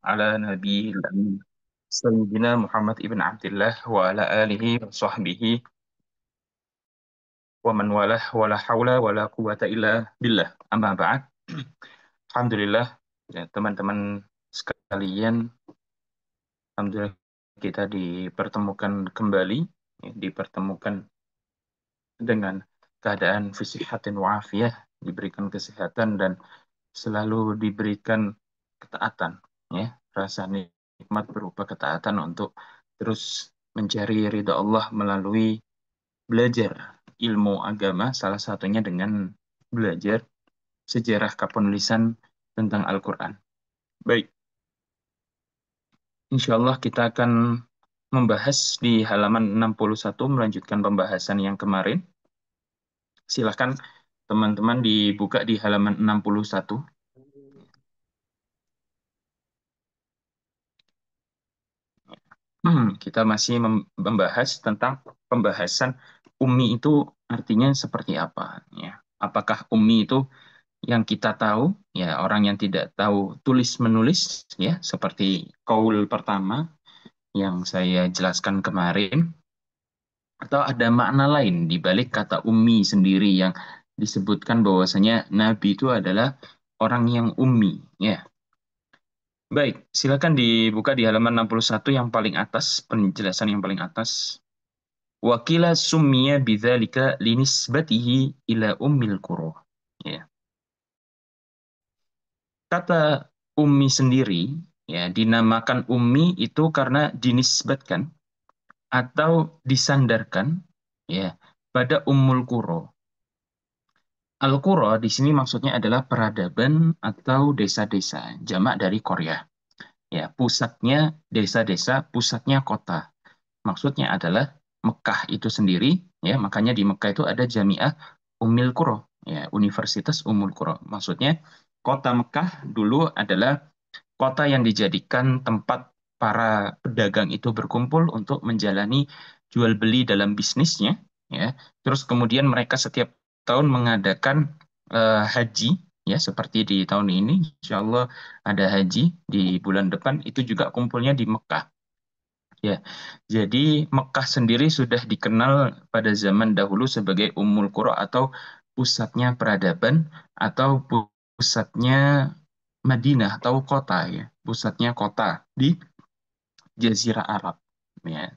على نبي الأمين سيدنا محمد ابن عبد الله وعلى آله وصحبه ومن والاه ولا حول ولا قوة إلا بالله أما بعد. Alhamdulillah, ya, teman-teman sekalian, Alhamdulillah kita dipertemukan kembali, ya, dipertemukan dengan keadaan fisihatin wa'afiyah, diberikan kesehatan dan selalu diberikan ketaatan, ya, rasa nikmat berupa ketaatan untuk terus mencari ridha Allah melalui belajar ilmu agama, salah satunya dengan belajar sejarah kepenulisan tentang Al-Quran. Baik, insya Allah kita akan membahas di halaman 61, melanjutkan pembahasan yang kemarin. Silahkan teman-teman dibuka di halaman 61. Kita masih membahas tentang pembahasan ummi itu artinya seperti apa, ya. Apakah ummi itu yang kita tahu, ya, orang yang tidak tahu tulis menulis, ya, seperti kaul pertama yang saya jelaskan kemarin, atau ada makna lain di balik kata ummi sendiri yang disebutkan bahwasanya Nabi itu adalah orang yang ummi, ya. Baik, silakan dibuka di halaman 61 yang paling atas, penjelasan yang paling atas. Wakila summiya bidzalika linisbatihi ila ummil qura. Ya. Kata ummi sendiri, ya, dinamakan ummi itu karena dinisbatkan atau disandarkan, ya, pada Ummul Qura. Al-Qura di sini maksudnya adalah peradaban atau desa-desa, jamak dari Korea. Ya, pusatnya desa-desa, pusatnya kota. Maksudnya adalah Mekah itu sendiri, ya, makanya di Mekah itu ada Jami'ah Ummul Qura, ya, Universitas Ummul Qura. Maksudnya kota Mekah dulu adalah kota yang dijadikan tempat para pedagang itu berkumpul untuk menjalani jual beli dalam bisnisnya, ya. Terus kemudian mereka setiap tahun mengadakan haji, ya, seperti di tahun ini, insya Allah ada haji di bulan depan, itu juga kumpulnya di Mekah. Ya, jadi Mekah sendiri sudah dikenal pada zaman dahulu sebagai Ummul Qura atau pusatnya peradaban atau pusatnya Madinah atau kota, ya, pusatnya kota di Jazirah Arab. Ya.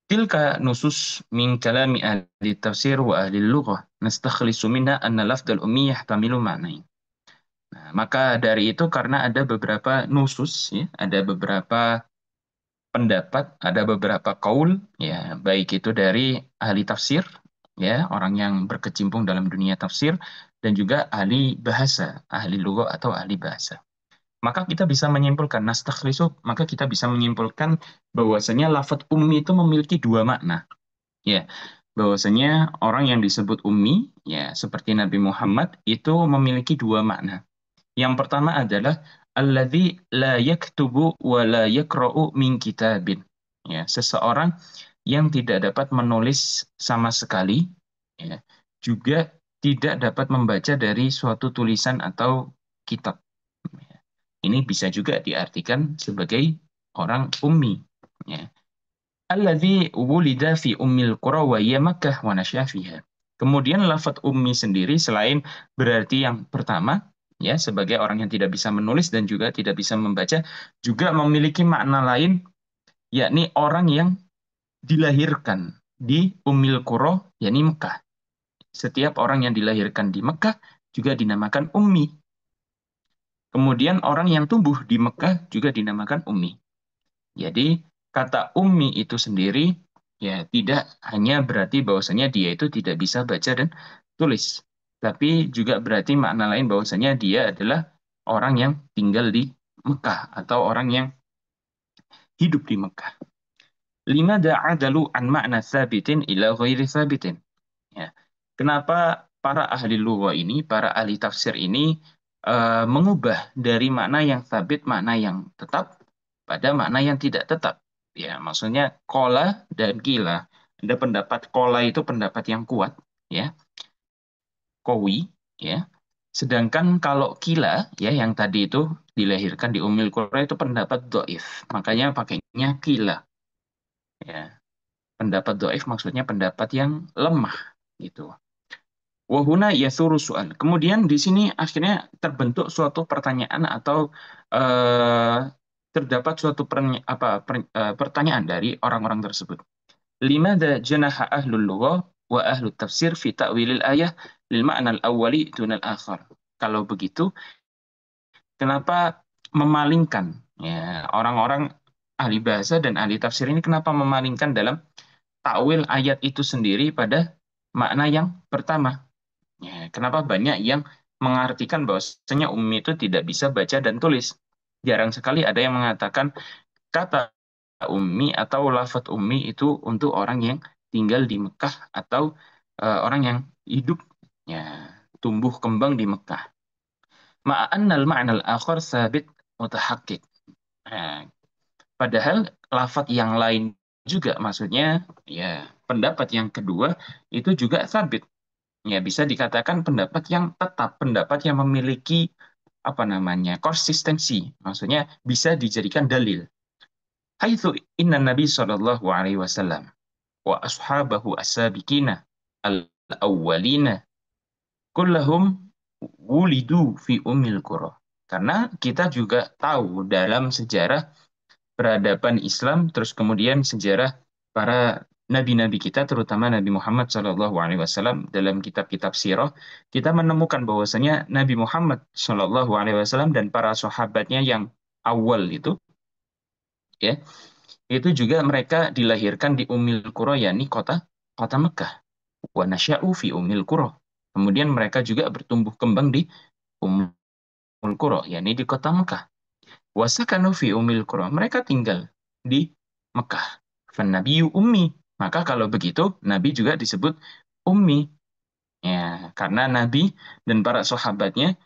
Tilka nusus min kalami ahli tafsir wa ahli lughah nastakhlisu minha anna lafdal ummi yahtamilu ma'nain. Nah, maka dari itu karena ada beberapa nusus, ya, ada beberapa pendapat, ada beberapa kaul, ya, baik itu dari ahli tafsir, ya, orang yang berkecimpung dalam dunia tafsir, dan juga ahli bahasa, ahli lugha atau ahli bahasa. Maka kita bisa menyimpulkan nastakhlisu, maka kita bisa menyimpulkan bahwasanya lafadz ummi itu memiliki dua makna, ya. Bahwasanya orang yang disebut ummi, ya, seperti Nabi Muhammad itu memiliki dua makna. Yang pertama adalah alladzi la yaktubu wa la yaqra'u min kitabin. Ya, seseorang yang tidak dapat menulis sama sekali, ya, juga tidak dapat membaca dari suatu tulisan atau kitab. Ya. Ini bisa juga diartikan sebagai orang ummi. Ya. Alladzi wulida fi ummil qura wa hiya Makkah wa nasya fiha. Kemudian lafadz ummi sendiri selain berarti yang pertama, ya, sebagai orang yang tidak bisa menulis dan juga tidak bisa membaca, juga memiliki makna lain, yakni orang yang dilahirkan di Ummil Qura, yakni Mekah. Setiap orang yang dilahirkan di Mekah juga dinamakan ummi. Kemudian orang yang tumbuh di Mekah juga dinamakan ummi. Jadi kata ummi itu sendiri, ya, tidak hanya berarti bahwasanya dia itu tidak bisa baca dan tulis, tapi juga berarti makna lain bahwasanya dia adalah orang yang tinggal di Mekah atau orang yang hidup di Mekah. Lima da'adalu an makna sabitin ila ghairi sabitin. Ya. Kenapa para ahli lugha ini, para ahli tafsir ini mengubah dari makna yang sabit, makna yang tetap, pada makna yang tidak tetap? Ya, maksudnya kola dan kila. Ada pendapat kola itu pendapat yang kuat, ya, kowi, ya. Sedangkan kalau kila, ya, yang tadi itu dilahirkan di Ummul Qura itu pendapat doif. Makanya pakainya kila. Ya, pendapat doif maksudnya pendapat yang lemah gitu. Wahuna yasuru soal. Kemudian di sini akhirnya terbentuk suatu pertanyaan atau eh, terdapat suatu pertanyaan dari orang-orang tersebut. Limada janaha ahlul lughah wa ahlul tafsir fi ta'wilil ayah lil ma'na al-awwali dunal akhar. Kalau begitu, kenapa memalingkan ya orang-orang ahli bahasa dan ahli tafsir ini kenapa memalingkan dalam takwil ayat itu sendiri pada makna yang pertama? Ya, kenapa banyak yang mengartikan bahwasanya ummi itu tidak bisa baca dan tulis? Jarang sekali ada yang mengatakan kata ummi atau lafadz ummi itu untuk orang yang tinggal di Mekah atau orang yang hidup ya tumbuh kembang di Mekah. Ma'annal ma'nal akhar sabit mutahakkik. Nah, padahal lafadz yang lain juga maksudnya ya pendapat yang kedua itu juga sabit. Ya bisa dikatakan pendapat yang tetap, pendapat yang memiliki apa namanya konsistensi. Maksudnya bisa dijadikan dalil. Haitsu inna Nabi sallallahu alaihi wasallam wa ashabahu as-sabiqina al-awwalina kullahum wulidu fi ummil qura. Karena kita juga tahu dalam sejarah peradaban Islam, terus kemudian sejarah para nabi-nabi kita, terutama Nabi Muhammad SAW dalam kitab-kitab sirah, kita menemukan bahwasanya Nabi Muhammad SAW dan para sahabatnya yang awal itu, ya, itu juga mereka dilahirkan di Ummil Qura, yakni kota kota Mekah. Wa nasya'u fi Ummil Qura. Kemudian mereka juga bertumbuh kembang di Ummul Qura, yakni di kota Mekah. Wasakanu fi Ummil Qura. Mereka tinggal di Mekah. Fannabiyu ummi. Maka kalau begitu, Nabi juga disebut ummi. Ya, karena Nabi dan para sahabatnya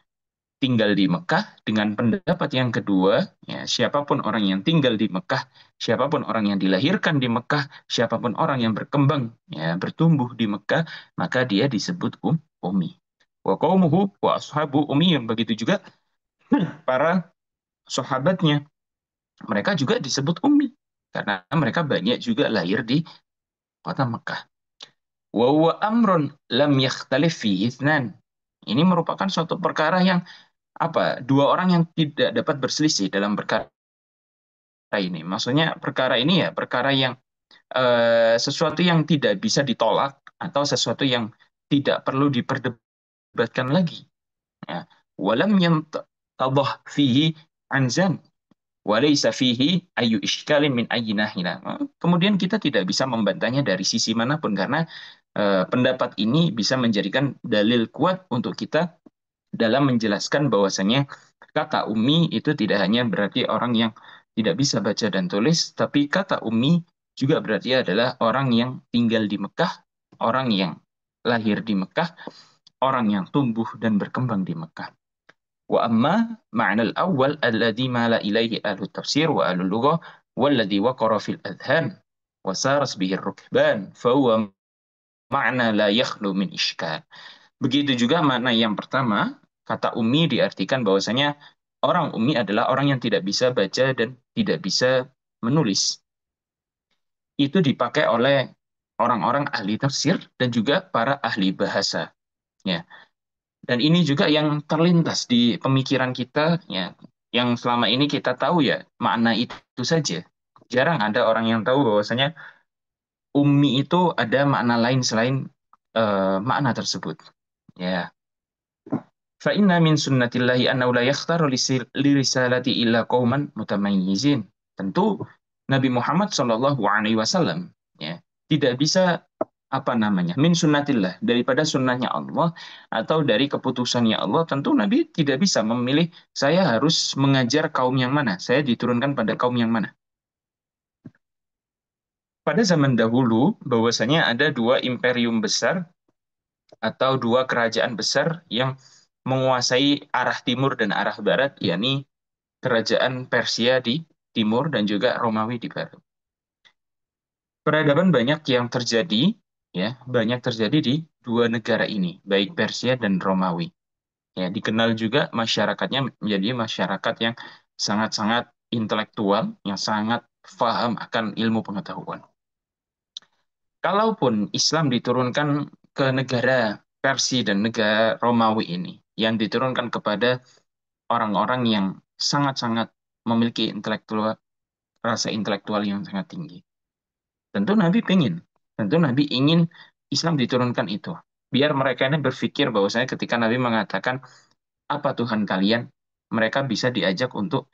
tinggal di Mekah dengan pendapat yang kedua, ya, siapapun orang yang tinggal di Mekah, siapapun orang yang dilahirkan di Mekah, siapapun orang yang berkembang, ya, bertumbuh di Mekah, maka dia disebut ummi. Wa qaumuhu wa ashabu ummi. Begitu juga para sahabatnya, mereka juga disebut ummi karena mereka banyak juga lahir di kota Mekah. Wa huwa amrun lam yakhtalif fihi itsnan. Ini merupakan suatu perkara yang apa? Dua orang yang tidak dapat berselisih dalam perkara ini. Maksudnya perkara ini ya perkara yang sesuatu yang tidak bisa ditolak atau sesuatu yang tidak perlu diperdebatkan lagi. Ya. Walam yantadah fihi anzan walaysa fihi ayu iskalin min ayyi nahila. Kemudian kita tidak bisa membantahnya dari sisi manapun karena pendapat ini bisa menjadikan dalil kuat untuk kita dalam menjelaskan bahwasanya kata ummi itu tidak hanya berarti orang yang tidak bisa baca dan tulis, tapi kata ummi juga berarti adalah orang yang tinggal di Mekah, orang yang lahir di Mekah, orang yang tumbuh dan berkembang di Mekah. وأما معنى الأول الذي مال إليه أهل التفسير وأهل اللغة والذي وقر في الأذهان وسارت به الركبان فهو معنى لا يخلو من إشكال. Begitu juga makna yang pertama, kata ummi diartikan bahwasanya orang ummi adalah orang yang tidak bisa baca dan tidak bisa menulis. Itu dipakai oleh orang-orang ahli tafsir dan juga para ahli bahasa. Ya. Dan ini juga yang terlintas di pemikiran kita, ya, yang selama ini kita tahu ya makna itu saja. Jarang ada orang yang tahu bahwasanya ummi itu ada makna lain selain makna tersebut. Ya, fa inna min sunnatillahi annahu la yakhtaru lisalati illa qauman mutamayyizin. Tentu Nabi Muhammad Shallallahu Alaihi Wasallam ya tidak bisa apa namanya min sunnatillah daripada sunnahnya Allah atau dari keputusannya Allah, tentu Nabi tidak bisa memilih saya harus mengajar kaum yang mana, saya diturunkan pada kaum yang mana. Pada zaman dahulu bahwasanya ada dua imperium besar atau dua kerajaan besar yang menguasai arah timur dan arah barat, yakni kerajaan Persia di timur dan juga Romawi di barat. Peradaban banyak yang terjadi, ya, banyak terjadi di dua negara ini, baik Persia dan Romawi. Ya, dikenal juga masyarakatnya menjadi masyarakat yang sangat-sangat intelektual, yang sangat paham akan ilmu pengetahuan. Kalaupun Islam diturunkan ke negara Persia dan negara Romawi ini, yang diturunkan kepada orang-orang yang sangat-sangat memiliki rasa intelektual yang sangat tinggi. Tentu Nabi pengen, tentu Nabi ingin Islam diturunkan itu. Biar mereka ini berpikir bahwasanya ketika Nabi mengatakan apa Tuhan kalian, mereka bisa diajak untuk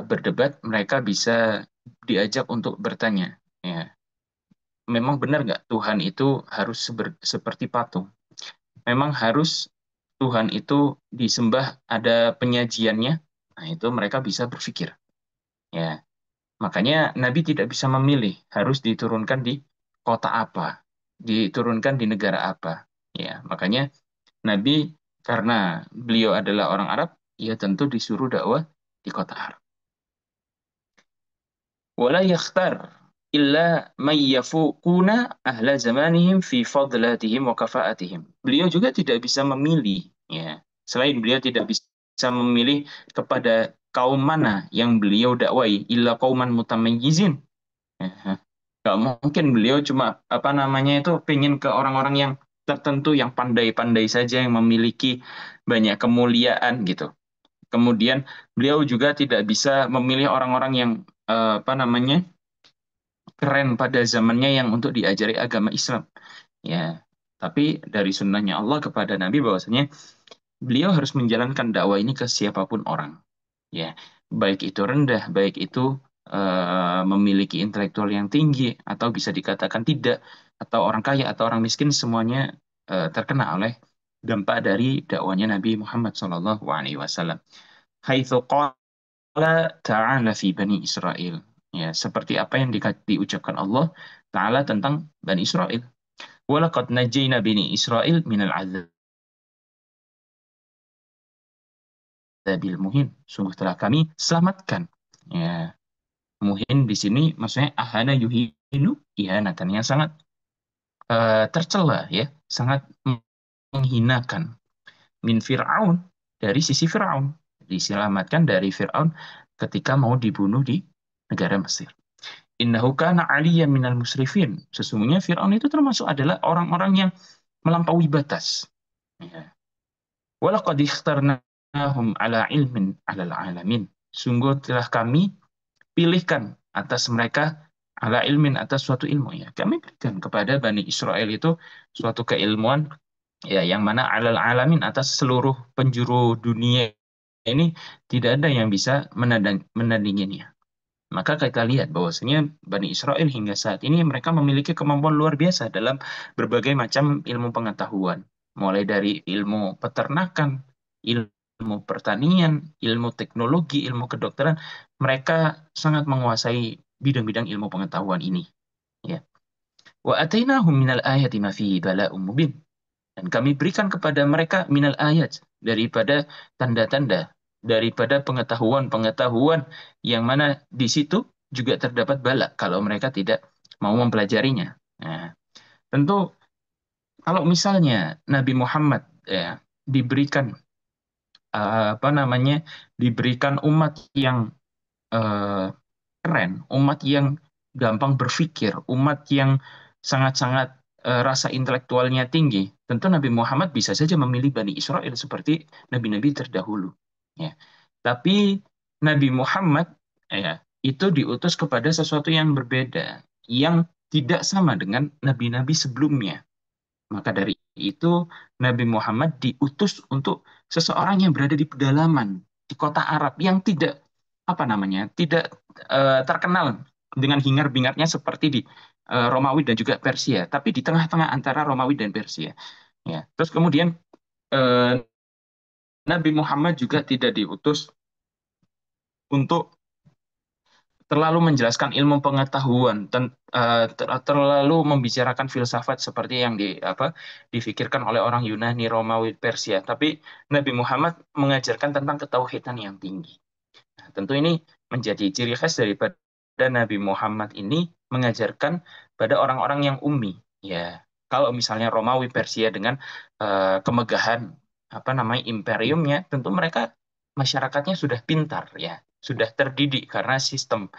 berdebat, mereka bisa diajak untuk bertanya. Ya, memang benar nggak Tuhan itu harus seperti patung? Memang harus Tuhan itu disembah ada penyajiannya? Nah, itu mereka bisa berpikir. Ya, makanya Nabi tidak bisa memilih harus diturunkan di kota apa, diturunkan di negara apa. Ya, makanya Nabi karena beliau adalah orang Arab, ya tentu disuruh dakwah di kota Arab. Wala yakhtar illa may yafuquna ahla zamanihim fi fadlatihim wa kafaatihim. Beliau juga tidak bisa memilih, ya. Selain beliau tidak bisa memilih kepada kaum mana yang beliau dakwai, illa qauman mutamayyizin. Ya. Gak mungkin beliau cuma apa namanya itu pengen ke orang-orang yang tertentu yang pandai-pandai saja yang memiliki banyak kemuliaan gitu. Kemudian beliau juga tidak bisa memilih orang-orang yang apa namanya keren pada zamannya yang untuk diajari agama Islam. Ya, tapi dari sunnahnya Allah kepada Nabi bahwasanya beliau harus menjalankan dakwah ini ke siapapun orang. Ya, baik itu rendah, baik itu memiliki intelektual yang tinggi, atau bisa dikatakan tidak, atau orang kaya atau orang miskin, semuanya terkena oleh dampak dari dakwanya Nabi Muhammad SAW. Haitsu qala ta'ala fi Bani Israel. Ya, seperti apa yang diucapkan Allah Ta'ala tentang Bani Israel. Walaqad najjayna Bani Israel minal adzabil muhin. Sungguh telah kami selamatkan. Ya, muhin di sini maksudnya ahana yuhinu ihanatan yang sangat tercela ya, sangat menghinakan min Fir'aun dari sisi Fir'aun. Diselamatkan dari Fir'aun ketika mau dibunuh di negara Mesir. Innahu kana aliyan minal musrifin. Sesungguhnya Fir'aun itu termasuk adalah orang-orang yang melampaui batas. Ya. Walaqad ikhtarnahum ala ilmin alal alamin. Sungguh telah kami pilihkan atas mereka ala ilmin atas suatu ilmu ya. Kami berikan kepada Bani Israel itu suatu keilmuan ya yang mana alal alamin atas seluruh penjuru dunia ini tidak ada yang bisa menandinginya. Maka kita lihat bahwasanya Bani Israel hingga saat ini mereka memiliki kemampuan luar biasa dalam berbagai macam ilmu pengetahuan. Mulai dari ilmu peternakan, ilmu pertanian, ilmu teknologi, ilmu kedokteran, mereka sangat menguasai bidang-bidang ilmu pengetahuan ini. Ya. Wa atainahum minal ayati ma fihi bala'um mubin. Dan kami berikan kepada mereka minal ayat daripada tanda-tanda, daripada pengetahuan-pengetahuan yang mana di situ juga terdapat bala kalau mereka tidak mau mempelajarinya. Nah, tentu kalau misalnya Nabi Muhammad ya diberikan apa namanya diberikan umat yang eh, keren, umat yang gampang berpikir, umat yang sangat-sangat rasa intelektualnya tinggi. Tentu Nabi Muhammad bisa saja memilih Bani Israel seperti nabi-nabi terdahulu. Ya. Tapi Nabi Muhammad ya, itu diutus kepada sesuatu yang berbeda, yang tidak sama dengan nabi-nabi sebelumnya. Maka dari itu Nabi Muhammad diutus untuk seseorang yang berada di pedalaman, di kota Arab yang tidak apa namanya, tidak terkenal dengan hingar-bingarnya seperti di Romawi dan juga Persia, tapi di tengah-tengah antara Romawi dan Persia. Ya, terus kemudian eh, Nabi Muhammad juga tidak diutus untuk terlalu menjelaskan ilmu pengetahuan, terlalu membicarakan filsafat seperti yang difikirkan oleh orang Yunani, Romawi, Persia. Tapi Nabi Muhammad mengajarkan tentang ketauhidan yang tinggi. Nah, tentu ini menjadi ciri khas daripada Nabi Muhammad ini mengajarkan pada orang-orang yang ummi. Ya, kalau misalnya Romawi, Persia dengan kemegahan apa namanya imperiumnya, tentu mereka masyarakatnya sudah pintar ya, sudah terdidik karena sistem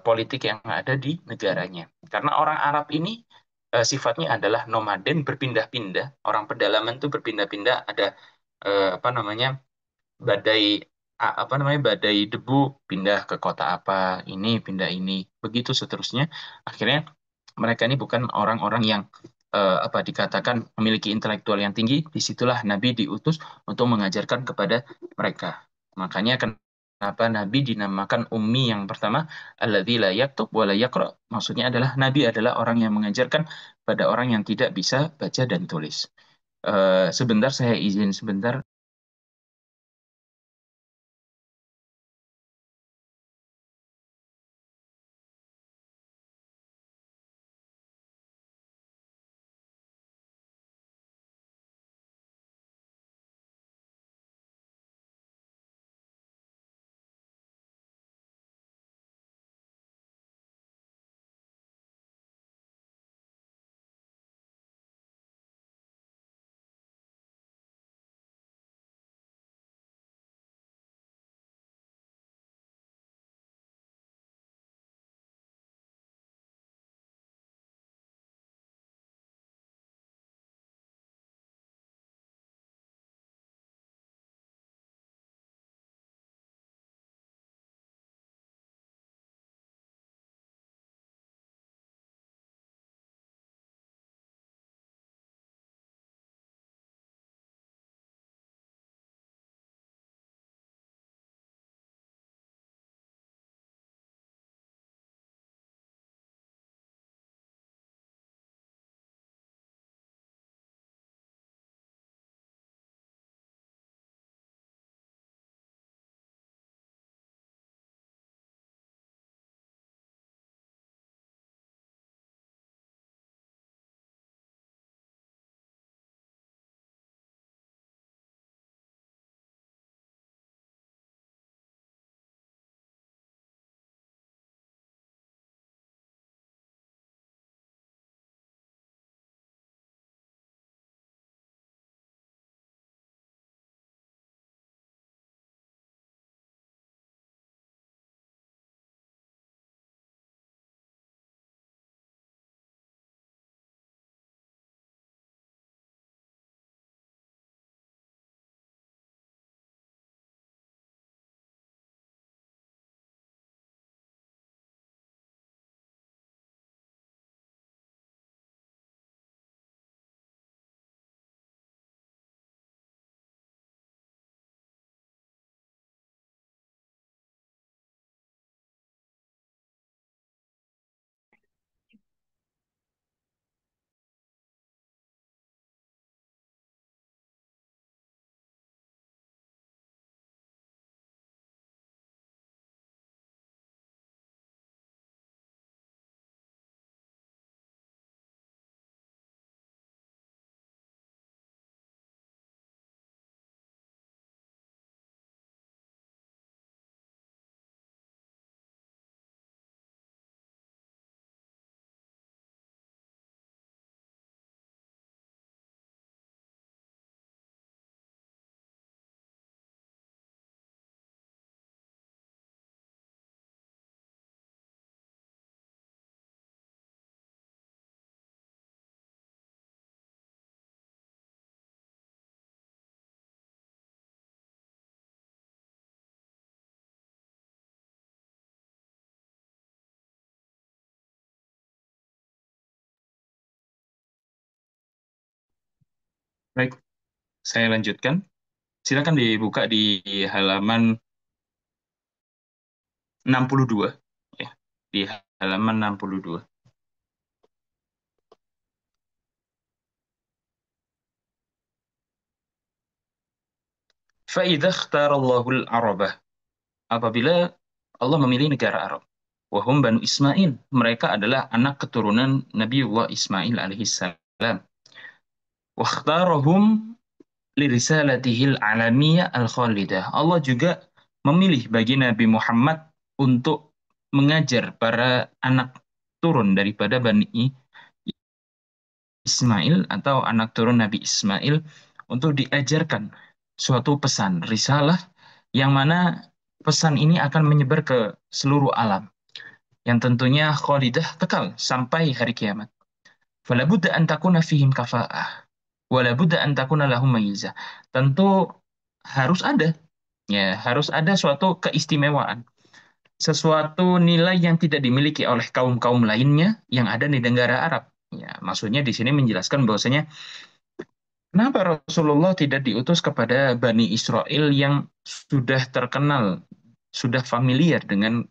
politik yang ada di negaranya. Karena orang Arab ini sifatnya adalah nomaden berpindah-pindah, orang pedalaman itu berpindah-pindah, ada apa namanya badai apa namanya badai debu pindah ke kota apa ini pindah ini begitu seterusnya akhirnya mereka ini bukan orang-orang yang apa dikatakan memiliki intelektual yang tinggi disitulah Nabi diutus untuk mengajarkan kepada mereka makanya kenapa Nabi dinamakan ummi yang pertama alladzi la yaktub wa la yaqra maksudnya adalah Nabi adalah orang yang mengajarkan pada orang yang tidak bisa baca dan tulis. Sebentar saya izin sebentar. Baik, saya lanjutkan. Silakan dibuka di halaman 62 ya. Di halaman 62. فَإِذَا اخْتَارَ اللَّهُ الْعَرَبَةَ apabila Allah memilih negara Arab. Wahum Banu Ismail. Mereka adalah anak keturunan Nabiullah Ismail alaihissalam. Wakhtarahum lirisalatihil alamiyah al-khalidah. Allah juga memilih bagi Nabi Muhammad untuk mengajar para anak turun daripada Bani Ismail atau anak turun Nabi Ismail untuk diajarkan suatu pesan, risalah yang mana pesan ini akan menyebar ke seluruh alam, yang tentunya khalidah kekal sampai hari kiamat. Fala budda an takuna fihim kafa'ah, wala budda an takuna lahum mayyizah. Tentu harus ada, ya, harus ada suatu keistimewaan, sesuatu nilai yang tidak dimiliki oleh kaum-kaum lainnya yang ada di negara Arab. Ya, maksudnya di sini menjelaskan bahwasanya kenapa Rasulullah tidak diutus kepada Bani Israel yang sudah terkenal, sudah familiar dengan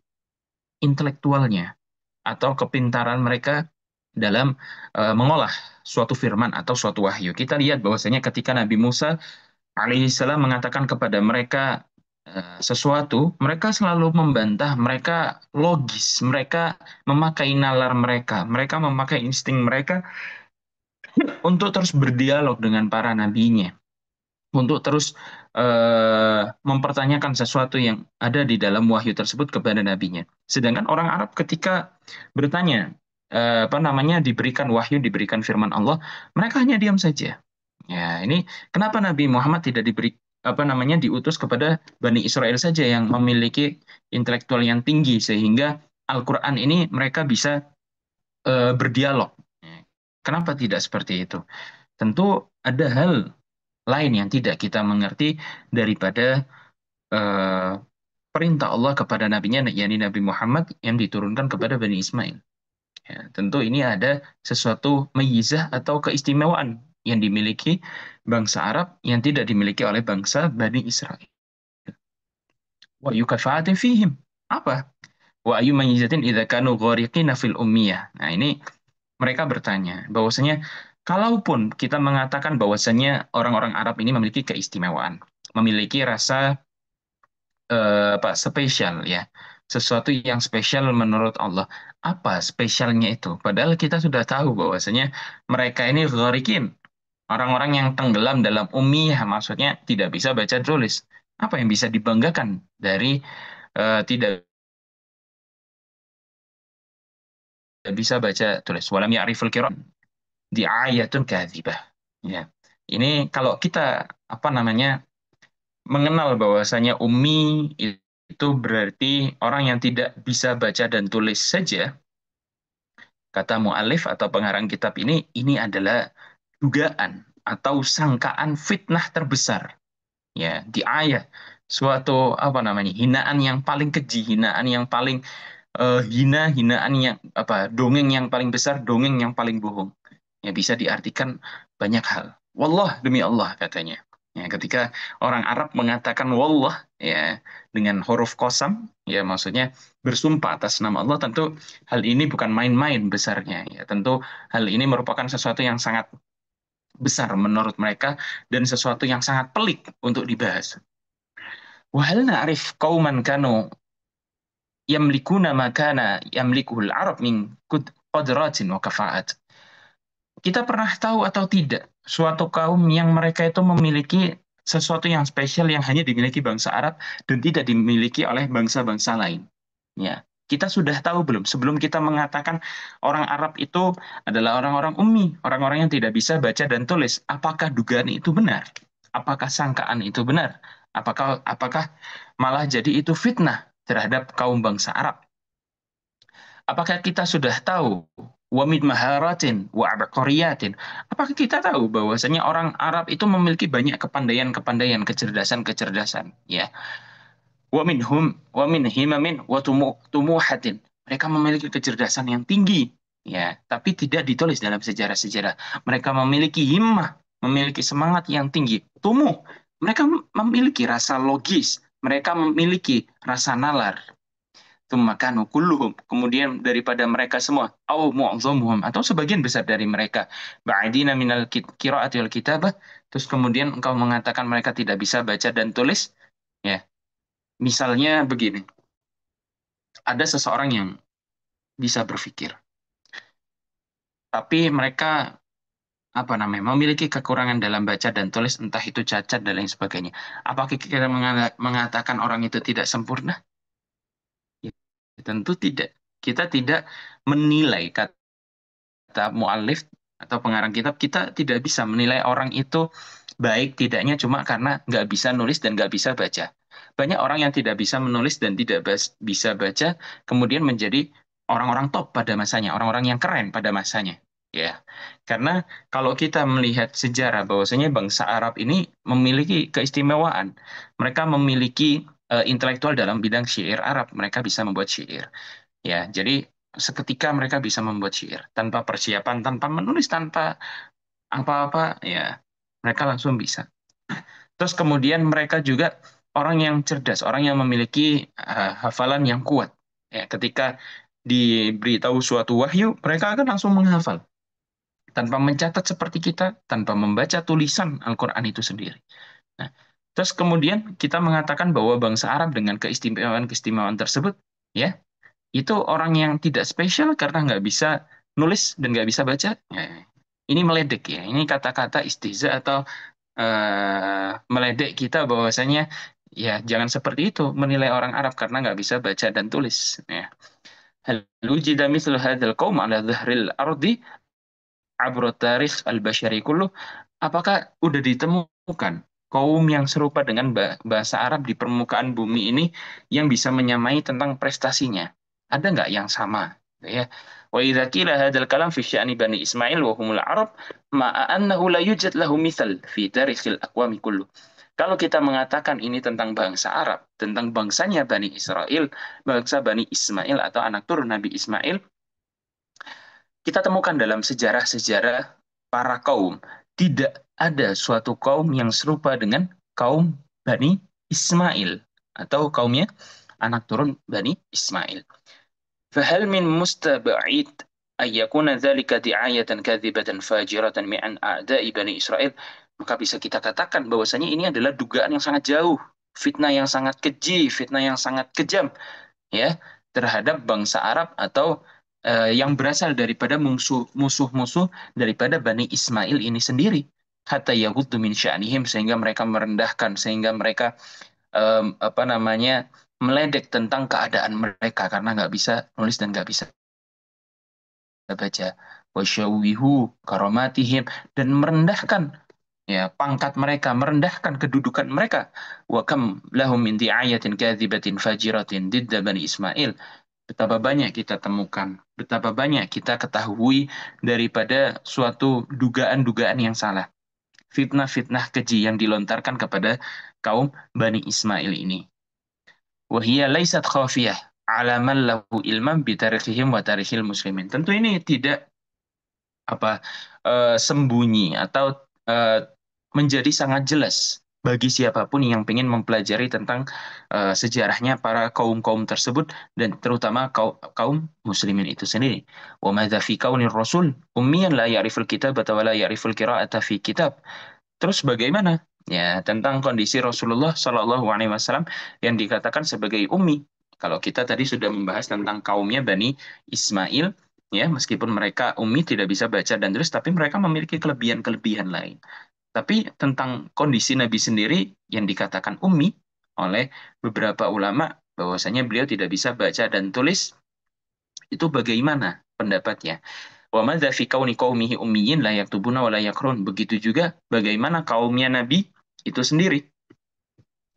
intelektualnya atau kepintaran mereka dalam mengolah suatu firman atau suatu wahyu. Kita lihat bahwasanya ketika Nabi Musa alaihissalam mengatakan kepada mereka sesuatu, mereka selalu membantah, mereka logis, mereka memakai nalar mereka, mereka memakai insting mereka untuk terus berdialog dengan para nabinya, untuk terus mempertanyakan sesuatu yang ada di dalam wahyu tersebut kepada nabinya. Sedangkan orang Arab ketika bertanya, apa namanya, diberikan wahyu, diberikan firman Allah, mereka hanya diam saja. Ya, ini kenapa Nabi Muhammad tidak diberi, apa namanya, diutus kepada Bani Israel saja yang memiliki intelektual yang tinggi sehingga Al-Quran ini mereka bisa berdialog. Ya, kenapa tidak seperti itu? Tentu ada hal lain yang tidak kita mengerti daripada eh, perintah Allah kepada nabinya, yakni Nabi Muhammad yang diturunkan kepada Bani Ismail. Ya, tentu ini ada sesuatu meyizah atau keistimewaan yang dimiliki bangsa Arab yang tidak dimiliki oleh bangsa Bani Israel. Wa yukafa'atin fihim. Apa? Wa ayu mayizatin idza kanu ghariqina fil ummiyah. Nah, ini mereka bertanya bahwasanya kalaupun kita mengatakan bahwasanya orang-orang Arab ini memiliki keistimewaan, memiliki rasa apa, spesial, ya, sesuatu yang spesial menurut Allah. Apa spesialnya itu? Padahal kita sudah tahu bahwasanya mereka ini gharikin, orang-orang yang tenggelam dalam ummiyah, maksudnya tidak bisa baca tulis. Apa yang bisa dibanggakan dari tidak bisa baca tulis? Walam ya'riful qiraah di ayatun kadzibah. Ya. Ini kalau kita, apa namanya, mengenal bahwasanya ummi itu berarti orang yang tidak bisa baca dan tulis saja, kata mu'alif atau pengarang kitab ini adalah dugaan atau sangkaan fitnah terbesar. Ya, di ayat suatu, apa namanya, hinaan yang paling keji, hinaan yang paling hinaan yang apa, dongeng yang paling besar, dongeng yang paling bohong. Ya, bisa diartikan banyak hal. Wallah, demi Allah katanya. Ya, ketika orang Arab mengatakan wallah, ya, dengan huruf qasam, ya, maksudnya bersumpah atas nama Allah, tentu hal ini bukan main-main besarnya. Ya, tentu hal ini merupakan sesuatu yang sangat besar menurut mereka dan sesuatu yang sangat pelik untuk dibahas. Wahal na'rif qauman kanu yamlikuna ma kana yamlikuhul Arab min qadratin wa kafa'at. Kita pernah tahu atau tidak suatu kaum yang mereka itu memiliki sesuatu yang spesial yang hanya dimiliki bangsa Arab dan tidak dimiliki oleh bangsa-bangsa lain. Ya, kita sudah tahu belum sebelum kita mengatakan orang Arab itu adalah orang-orang ummi, orang-orang yang tidak bisa baca dan tulis. Apakah dugaan itu benar? Apakah sangkaan itu benar? Apakah malah jadi itu fitnah terhadap kaum bangsa Arab? Apakah kita sudah tahu wa min maharatin wa abqariyatin? Apakah kita tahu bahwasanya orang Arab itu memiliki banyak kepandaian-kepandaian, kecerdasan-kecerdasan, ya. Wa min himamin wa tumuhatin. Mereka memiliki kecerdasan yang tinggi, ya, tapi tidak ditulis dalam sejarah-sejarah. Mereka memiliki himmah, memiliki semangat yang tinggi, tumuh. Mereka memiliki rasa logis, mereka memiliki rasa nalar, Tumakanu kulluhum. Kemudian daripada mereka semua, au mu'zamuhum, atau sebagian besar dari mereka, ba'idina minal qiraati wal kitabah, terus kemudian engkau mengatakan mereka tidak bisa baca dan tulis, ya. Misalnya begini, ada seseorang yang bisa berpikir, tapi mereka, apa namanya, memiliki kekurangan dalam baca dan tulis, entah itu cacat dan lain sebagainya. Apakah kita mengatakan orang itu tidak sempurna? Ya, tentu tidak. Kita tidak menilai, kata mu'alif, atau pengarang kitab, kita tidak bisa menilai orang itu baik tidaknya cuma karena nggak bisa nulis dan nggak bisa baca. Banyak orang yang tidak bisa menulis dan tidak bisa baca, kemudian menjadi orang-orang top pada masanya, orang-orang yang keren pada masanya. Ya, karena kalau kita melihat sejarah bahwasanya bangsa Arab ini memiliki keistimewaan, mereka memiliki intelektual dalam bidang syair Arab, mereka bisa membuat syair. Ya, jadi seketika mereka bisa membuat syair tanpa persiapan, tanpa menulis, tanpa apa-apa, ya mereka langsung bisa. Terus kemudian mereka juga orang yang cerdas, orang yang memiliki hafalan yang kuat. Ya, ketika diberitahu suatu wahyu, mereka akan langsung menghafal tanpa mencatat seperti kita, tanpa membaca tulisan Al-Quran itu sendiri. Nah, terus kemudian kita mengatakan bahwa bangsa Arab dengan keistimewaan-keistimewaan tersebut, ya, itu orang yang tidak spesial karena nggak bisa nulis dan nggak bisa baca. Ya, ini meledek ya. Ini kata-kata istihza atau meledek kita bahwasanya ya jangan seperti itu menilai orang Arab karena nggak bisa baca dan tulis. Ya. Hal wujida mithlu hadzal qaum ala dhahril ardi abra tarikh al-bashari kullu. Apakah udah ditemukan kaum yang serupa dengan bahasa Arab di permukaan bumi ini yang bisa menyamai tentang prestasinya? Ada nggak yang sama? Ya. Wa idza qila hadzal kalam fi sya'ni Bani Ismail wa humul Arab ma'a annahu la yujad lahu mithal fi tarikhil aqwami kullu. Kalau kita mengatakan ini tentang bangsa Arab, tentang bangsanya Bani Israel, bangsa Bani Ismail atau anak turun Nabi Ismail, kita temukan dalam sejarah-sejarah para kaum, tidak ada suatu kaum yang serupa dengan kaum Bani Ismail atau kaumnya anak turun Bani Ismail. فهل من مستبعد أن يكون ذلك دعاية كاذبة فاجرة من أعداء بني إسرائيل? Maka bisa kita katakan bahwasanya ini adalah dugaan yang sangat jauh, fitnah yang sangat keji, fitnah yang sangat kejam, ya, terhadap bangsa Arab atau yang berasal daripada musuh-musuh daripada Bani Ismail ini sendiri. Hatta yaghuddu min sya'nihim, sehingga mereka merendahkan, sehingga mereka apa namanya, meledek tentang keadaan mereka karena nggak bisa nulis dan nggak bisa baca. Wasyawihu karomatihim, dan merendahkan ya pangkat mereka, merendahkan kedudukan mereka. Wa kam lahum min di'ayatin kadzibatin fajiratin didda Bani Ismail. Betapa banyak kita temukan, betapa banyak kita ketahui daripada suatu dugaan-dugaan yang salah. Fitnah-fitnah keji yang dilontarkan kepada kaum Bani Ismail ini. Wahia laisat khafiyah ala man lahu ilman bi tarikhihim wa tarikhil muslimin. Tentu ini tidak apa sembunyi atau eh, menjadi sangat jelas bagi siapapun yang ingin mempelajari tentang sejarahnya para kaum-kaum tersebut dan terutama kaum muslimin itu sendiri. Wa madza fi kaunir rasul ummiyan la ya'riful kitab wa la ya'riful qira'ata fi kitab. Terus bagaimana? Ya, tentang kondisi Rasulullah Shallallahu Alaihi Wasallam yang dikatakan sebagai ummi. Kalau kita tadi sudah membahas tentang kaumnya Bani Ismail, ya, meskipun mereka ummi tidak bisa baca dan tulis, tapi mereka memiliki kelebihan-kelebihan lain. Tapi tentang kondisi Nabi sendiri yang dikatakan ummi oleh beberapa ulama, bahwasanya beliau tidak bisa baca dan tulis, itu bagaimana pendapatnya? Wa madza fi kauni qaumihi ummiyin la yaktubuna wa la yaqrun. Begitu juga bagaimana kaumnya Nabi itu sendiri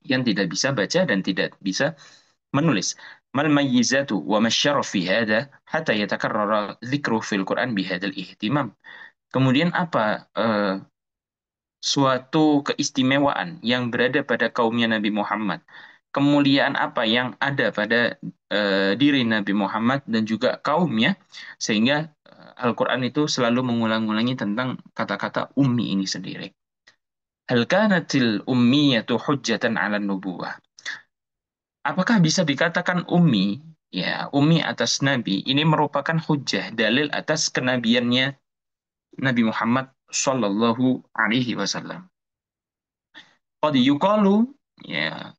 yang tidak bisa baca dan tidak bisa menulis. Mal mayyizatu wa masyaraf fi hadha hatta yatakarrara dzikru fil Quran bihadzal ihtimam. Kemudian apa suatu keistimewaan yang berada pada kaumnya Nabi Muhammad? Kemuliaan apa yang ada pada diri Nabi Muhammad dan juga kaumnya sehingga Al-Quran itu selalu mengulang-ulangi tentang kata-kata ummi ini sendiri. Hal kanatil ummiyatu hujjatan 'ala nubuwah. Apakah bisa dikatakan ummi, ya, ummi atas nabi ini merupakan hujjah, dalil atas kenabiannya Nabi Muhammad sallallahu alaihi wasallam. Qad yuqalu, ya,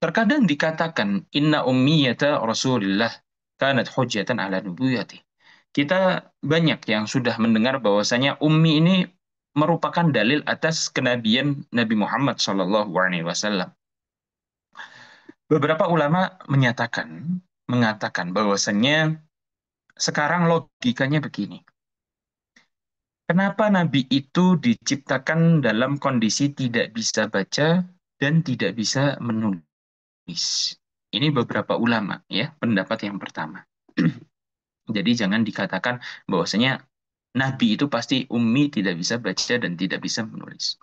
terkadang dikatakan inna ummiyata Rasulillah kanat hujjatan 'ala nubuwwati. Kita banyak yang sudah mendengar bahwasanya ummi ini merupakan dalil atas kenabian Nabi Muhammad SAW. Beberapa ulama mengatakan bahwasanya sekarang logikanya begini. Kenapa Nabi itu diciptakan dalam kondisi tidak bisa baca dan tidak bisa menulis? Ini beberapa ulama ya, pendapat yang pertama. Jadi jangan dikatakan bahwasanya Nabi itu pasti ummi, tidak bisa baca dan tidak bisa menulis.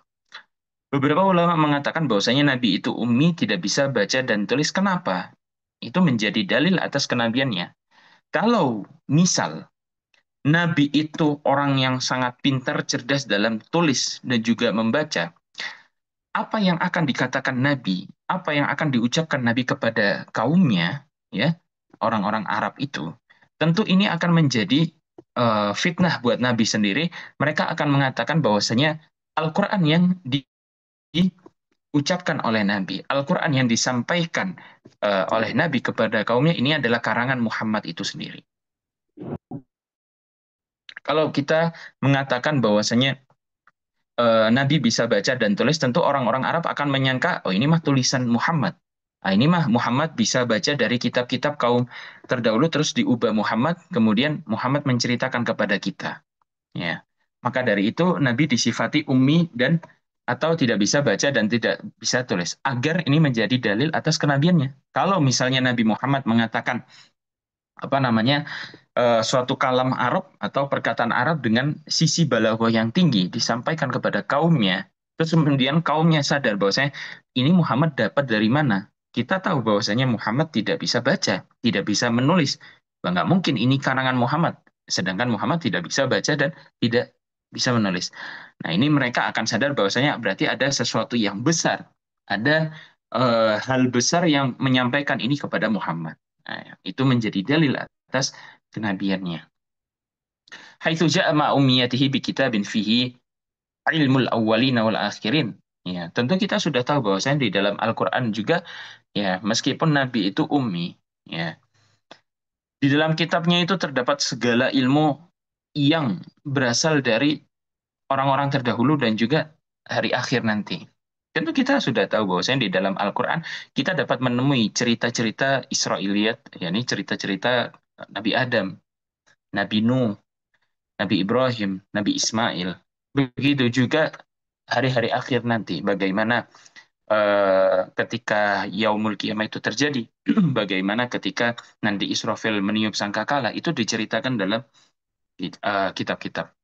Beberapa ulama mengatakan bahwasanya Nabi itu ummi, tidak bisa baca dan tulis. Kenapa? Itu menjadi dalil atas kenabiannya. Kalau misal Nabi itu orang yang sangat pintar, cerdas dalam tulis dan juga membaca, apa yang akan dikatakan Nabi, apa yang akan diucapkan Nabi kepada kaumnya, ya, orang-orang Arab itu, tentu ini akan menjadi fitnah buat Nabi sendiri. Mereka akan mengatakan bahwasanya Al-Quran yang diucapkan oleh Nabi, Al-Quran yang disampaikan oleh Nabi kepada kaumnya ini adalah karangan Muhammad itu sendiri. Kalau kita mengatakan bahwasanya Nabi bisa baca dan tulis, tentu orang-orang Arab akan menyangka, oh ini mah tulisan Muhammad. Ah, ini mah Muhammad bisa baca dari kitab-kitab kaum terdahulu, terus diubah Muhammad, kemudian Muhammad menceritakan kepada kita. Ya, maka dari itu Nabi disifati ummi dan atau tidak bisa baca dan tidak bisa tulis, agar ini menjadi dalil atas kenabiannya. Kalau misalnya Nabi Muhammad mengatakan apa namanya suatu kalam Arab atau perkataan Arab dengan sisi balaghah yang tinggi disampaikan kepada kaumnya, terus kemudian kaumnya sadar bahwasanya ini Muhammad dapat dari mana? Kita tahu bahwasanya Muhammad tidak bisa baca, tidak bisa menulis. Nggak mungkin ini karangan Muhammad, sedangkan Muhammad tidak bisa baca dan tidak bisa menulis. Nah, ini mereka akan sadar bahwasanya berarti ada sesuatu yang besar, ada hal besar yang menyampaikan ini kepada Muhammad. Nah, itu menjadi dalil atas kenabiannya. Haitsu ja'a ma ummiyatihi bi kitabin fihi ilmul awwalin wal akhirin. Ya, tentu kita sudah tahu bahwasanya di dalam Al-Qur'an juga ya, meskipun nabi itu ummi, ya, di dalam kitabnya itu terdapat segala ilmu yang berasal dari orang-orang terdahulu dan juga hari akhir nanti. Tentu kita sudah tahu bahwasanya di dalam Al-Qur'an kita dapat menemui cerita-cerita Israiliyat, yakni cerita-cerita Nabi Adam, Nabi Nuh, Nabi Ibrahim, Nabi Ismail. Begitu juga hari-hari akhir nanti, bagaimana ketika Yaumul Qiyamah itu terjadi, bagaimana ketika nanti Israfil meniup sangkakala, itu diceritakan dalam kitab-kitab.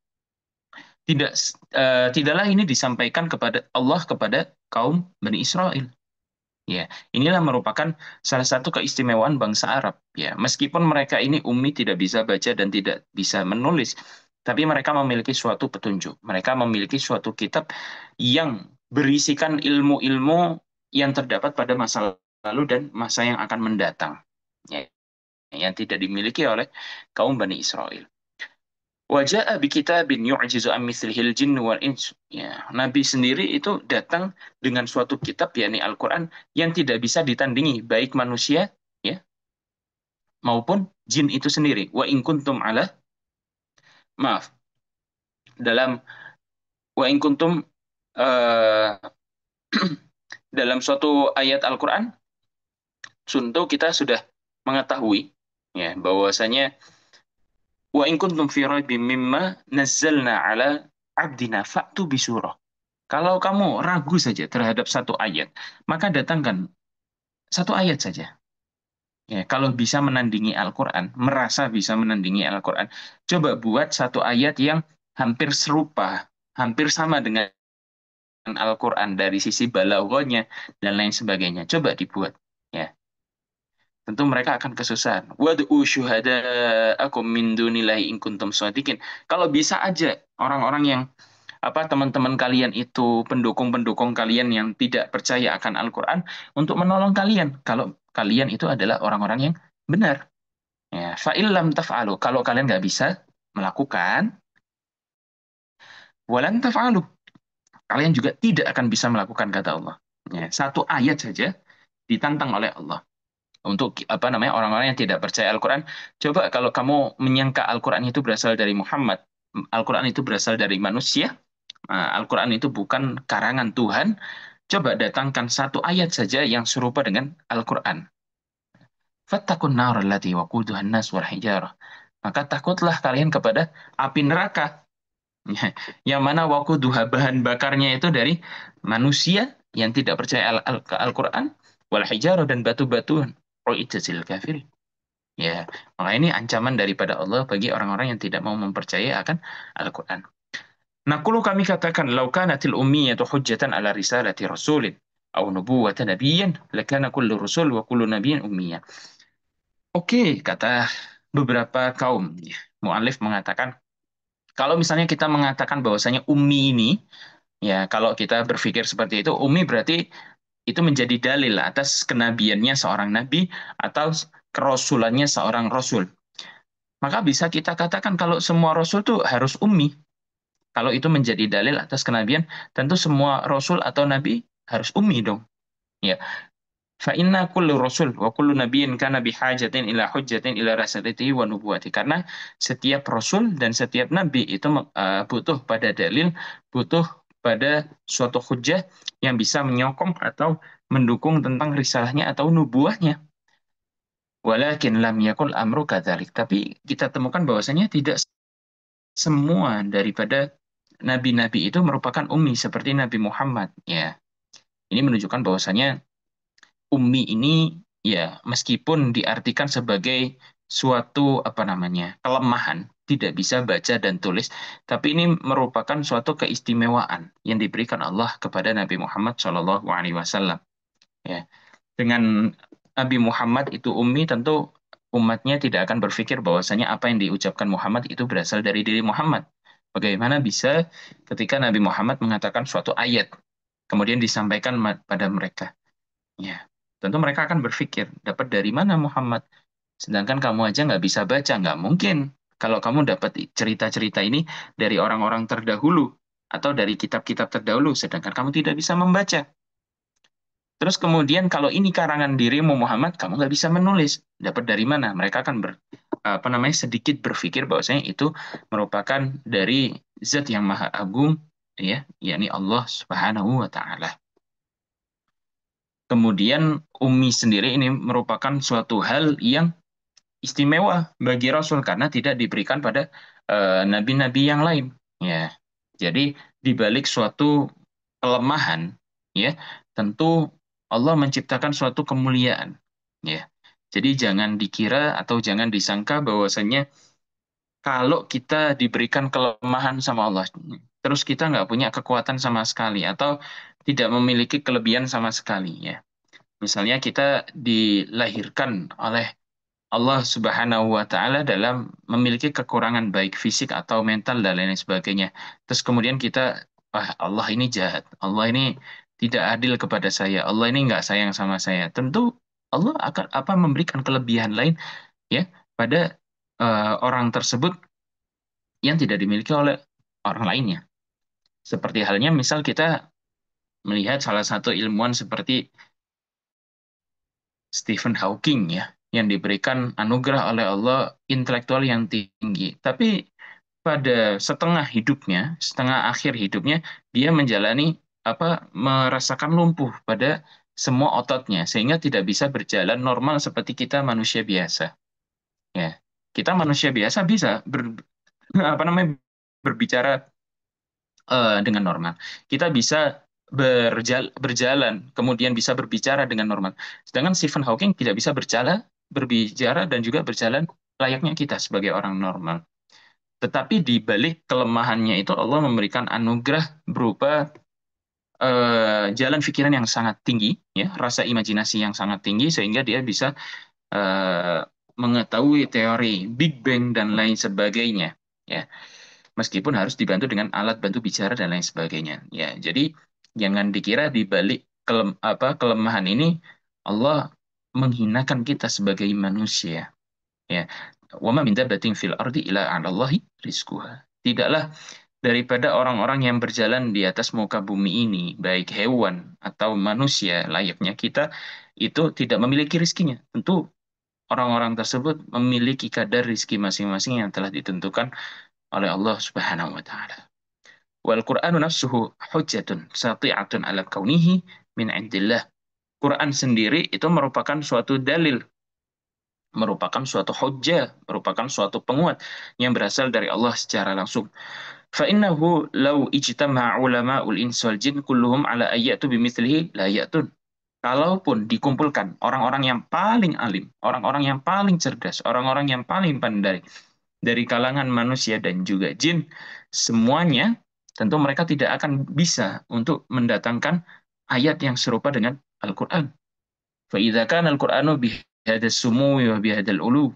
Tidak, tidaklah ini disampaikan kepada Allah kepada kaum Bani Israel. Ya, inilah merupakan salah satu keistimewaan bangsa Arab. Ya, meskipun mereka ini ummi, tidak bisa baca dan tidak bisa menulis, tapi mereka memiliki suatu petunjuk. Mereka memiliki suatu kitab yang berisikan ilmu-ilmu yang terdapat pada masa lalu dan masa yang akan mendatang. Ya, yang tidak dimiliki oleh kaum Bani Israel. Wajah bi kitabin yu'jizu an mithlihil jinn wal ins. Ya, Nabi sendiri itu datang dengan suatu kitab yakni Al-Qur'an yang tidak bisa ditandingi baik manusia ya maupun jin itu sendiri. Wa in kuntum ala maaf dalam wa in kuntum eh, dalam suatu ayat Al-Qur'an tentu kita sudah mengetahui ya bahwasanya wa in kuntum fi raibim mimma nazzalna ala abdina fa'tu bisurah. Kalau kamu ragu saja terhadap satu ayat, maka datangkan satu ayat saja. Ya, kalau bisa menandingi Al-Quran, merasa bisa menandingi Al-Quran, coba buat satu ayat yang hampir serupa, hampir sama dengan Al-Quran dari sisi balaghahnya dan lain sebagainya. Coba dibuat. Ya, tentu mereka akan kesusahan. Wad'u syuhada'akum min dunillahi in kuntum shadiqin. Kalau bisa aja orang-orang yang apa teman-teman kalian itu pendukung-pendukung kalian yang tidak percaya akan Al-Quran untuk menolong kalian kalau kalian itu adalah orang-orang yang benar. Ya, fa'il lam taf'alu. Kalau kalian nggak bisa melakukan, walan taf'alu. Kalian juga tidak akan bisa melakukan kata Allah. Ya, satu ayat saja ditantang oleh Allah untuk apa namanya orang-orang yang tidak percaya Al-Quran. Coba kalau kamu menyangka Al-Quran itu berasal dari Muhammad, Al-Quran itu berasal dari manusia, Al-Quran itu bukan karangan Tuhan. Coba datangkan satu ayat saja yang serupa dengan Al-Quran. Fattakun nar allati waquduhan nas wal hijarah. Maka takutlah kalian kepada api neraka Yang mana waquduha bahan bakarnya itu dari manusia yang tidak percaya ke Al-Quran, wal hijarah dan batu-batuan. Uiddatil kafirin. Ya, maka ini ancaman daripada Allah bagi orang-orang yang tidak mau mempercayai akan Al-Quran. Naqulu kami katakan, "Lau kanatil ummiyatu hujjatan ala risalati rasulin aw nubuwwata nabiyyin, lakana kullu rasul wa kullu nabiyyin ummiyyan." Oke, kata beberapa kaum. Ya, Mu'alif mengatakan, kalau misalnya kita mengatakan bahwasanya ummi ini, ya kalau kita berpikir seperti itu, ummi berarti itu menjadi dalil atas kenabiannya seorang nabi atau kerasulannya seorang rasul. Maka bisa kita katakan kalau semua rasul tuh harus ummi. Kalau itu menjadi dalil atas kenabian, tentu semua rasul atau nabi harus ummi dong. Ya, fa inna kullu rasul wa kullu nabiyyin kana bihajatin ila hujjatin ila rasulatihi wa nubuwati. Karena setiap rasul dan setiap nabi itu butuh pada dalil, butuh pada suatu hujjah yang bisa menyokong atau mendukung tentang risalahnya atau nubuahnya. Walakin lam yakul amru kadzalik. Tapi kita temukan bahwasanya tidak semua daripada nabi-nabi itu merupakan ummi seperti Nabi Muhammad. Ya, ini menunjukkan bahwasanya ummi ini ya meskipun diartikan sebagai suatu apa namanya kelemahan, tidak bisa baca dan tulis, tapi ini merupakan suatu keistimewaan yang diberikan Allah kepada Nabi Muhammad Shallallahu Alaihi Wasallam. Ya, dengan Nabi Muhammad itu ummi, tentu umatnya tidak akan berpikir bahwasanya apa yang diucapkan Muhammad itu berasal dari diri Muhammad. Bagaimana bisa ketika Nabi Muhammad mengatakan suatu ayat, kemudian disampaikan pada mereka? Ya, tentu mereka akan berpikir, dapat dari mana Muhammad? Sedangkan kamu aja nggak bisa baca, nggak mungkin. Kalau kamu dapat cerita-cerita ini dari orang-orang terdahulu, atau dari kitab-kitab terdahulu, sedangkan kamu tidak bisa membaca. Terus kemudian kalau ini karangan dirimu Muhammad, kamu nggak bisa menulis. Dapat dari mana? Mereka akan apa namanya sedikit berpikir bahwasanya itu merupakan dari Zat yang Maha Agung, ya, yakni Allah Subhanahu wa Ta'ala. Kemudian Umi sendiri ini merupakan suatu hal yang istimewa bagi Rasul karena tidak diberikan pada nabi-nabi yang lain. Ya, jadi di balik suatu kelemahan, ya, tentu Allah menciptakan suatu kemuliaan. Ya, jadi jangan dikira atau jangan disangka bahwasanya kalau kita diberikan kelemahan sama Allah, terus kita nggak punya kekuatan sama sekali atau tidak memiliki kelebihan sama sekali. Ya, misalnya kita dilahirkan oleh Allah Subhanahu wa Ta'ala dalam memiliki kekurangan baik fisik atau mental dan lain sebagainya. Terus kemudian kita, ah Allah ini jahat, Allah ini tidak adil kepada saya, Allah ini nggak sayang sama saya. Tentu Allah akan apa memberikan kelebihan lain ya pada orang tersebut yang tidak dimiliki oleh orang lainnya. Seperti halnya misal kita melihat salah satu ilmuwan seperti Stephen Hawking ya, yang diberikan anugerah oleh Allah intelektual yang tinggi. Tapi pada setengah hidupnya, setengah akhir hidupnya, dia menjalani apa merasakan lumpuh pada semua ototnya sehingga tidak bisa berjalan normal seperti kita manusia biasa. Ya, kita manusia biasa bisa apa namanya berbicara dengan normal. Kita bisa berjalan, kemudian bisa berbicara dengan normal. Sedangkan Stephen Hawking tidak bisa berbicara dan juga berjalan layaknya kita sebagai orang normal. Tetapi di balik kelemahannya itu Allah memberikan anugerah berupa jalan pikiran yang sangat tinggi, ya, rasa imajinasi yang sangat tinggi sehingga dia bisa eh, mengetahui teori Big Bang dan lain sebagainya. Ya, meskipun harus dibantu dengan alat bantu bicara dan lain sebagainya. Ya, jadi jangan dikira di balik kelemahan ini Allah menghinakan kita sebagai manusia. Ya, wa ma min dabbatin fil ardi illa 'ala Allahi rizquha. Tidaklah daripada orang-orang yang berjalan di atas muka bumi ini, baik hewan atau manusia layaknya kita, itu tidak memiliki rizkinya. Tentu orang-orang tersebut memiliki kadar rizki masing-masing yang telah ditentukan oleh Allah Subhanahu wa taala. Wal Qur'anu nafsuhu hujjatun sati'atun ala kaunihi min indillah. Quran sendiri itu merupakan suatu dalil, merupakan suatu hujjah, merupakan suatu penguat yang berasal dari Allah secara langsung. فإنه لو اجتمع علماء الإنس والجن كلهم على أن يأتوا بمثله لا يأتون. Kalaupun dikumpulkan orang-orang yang paling alim, orang-orang yang paling cerdas, orang-orang yang paling pandai dari kalangan manusia dan juga jin, semuanya tentu mereka tidak akan bisa untuk mendatangkan ayat yang serupa dengan Al-Quran. فإذا كان القرآن بهذا السمو وبهذا العلو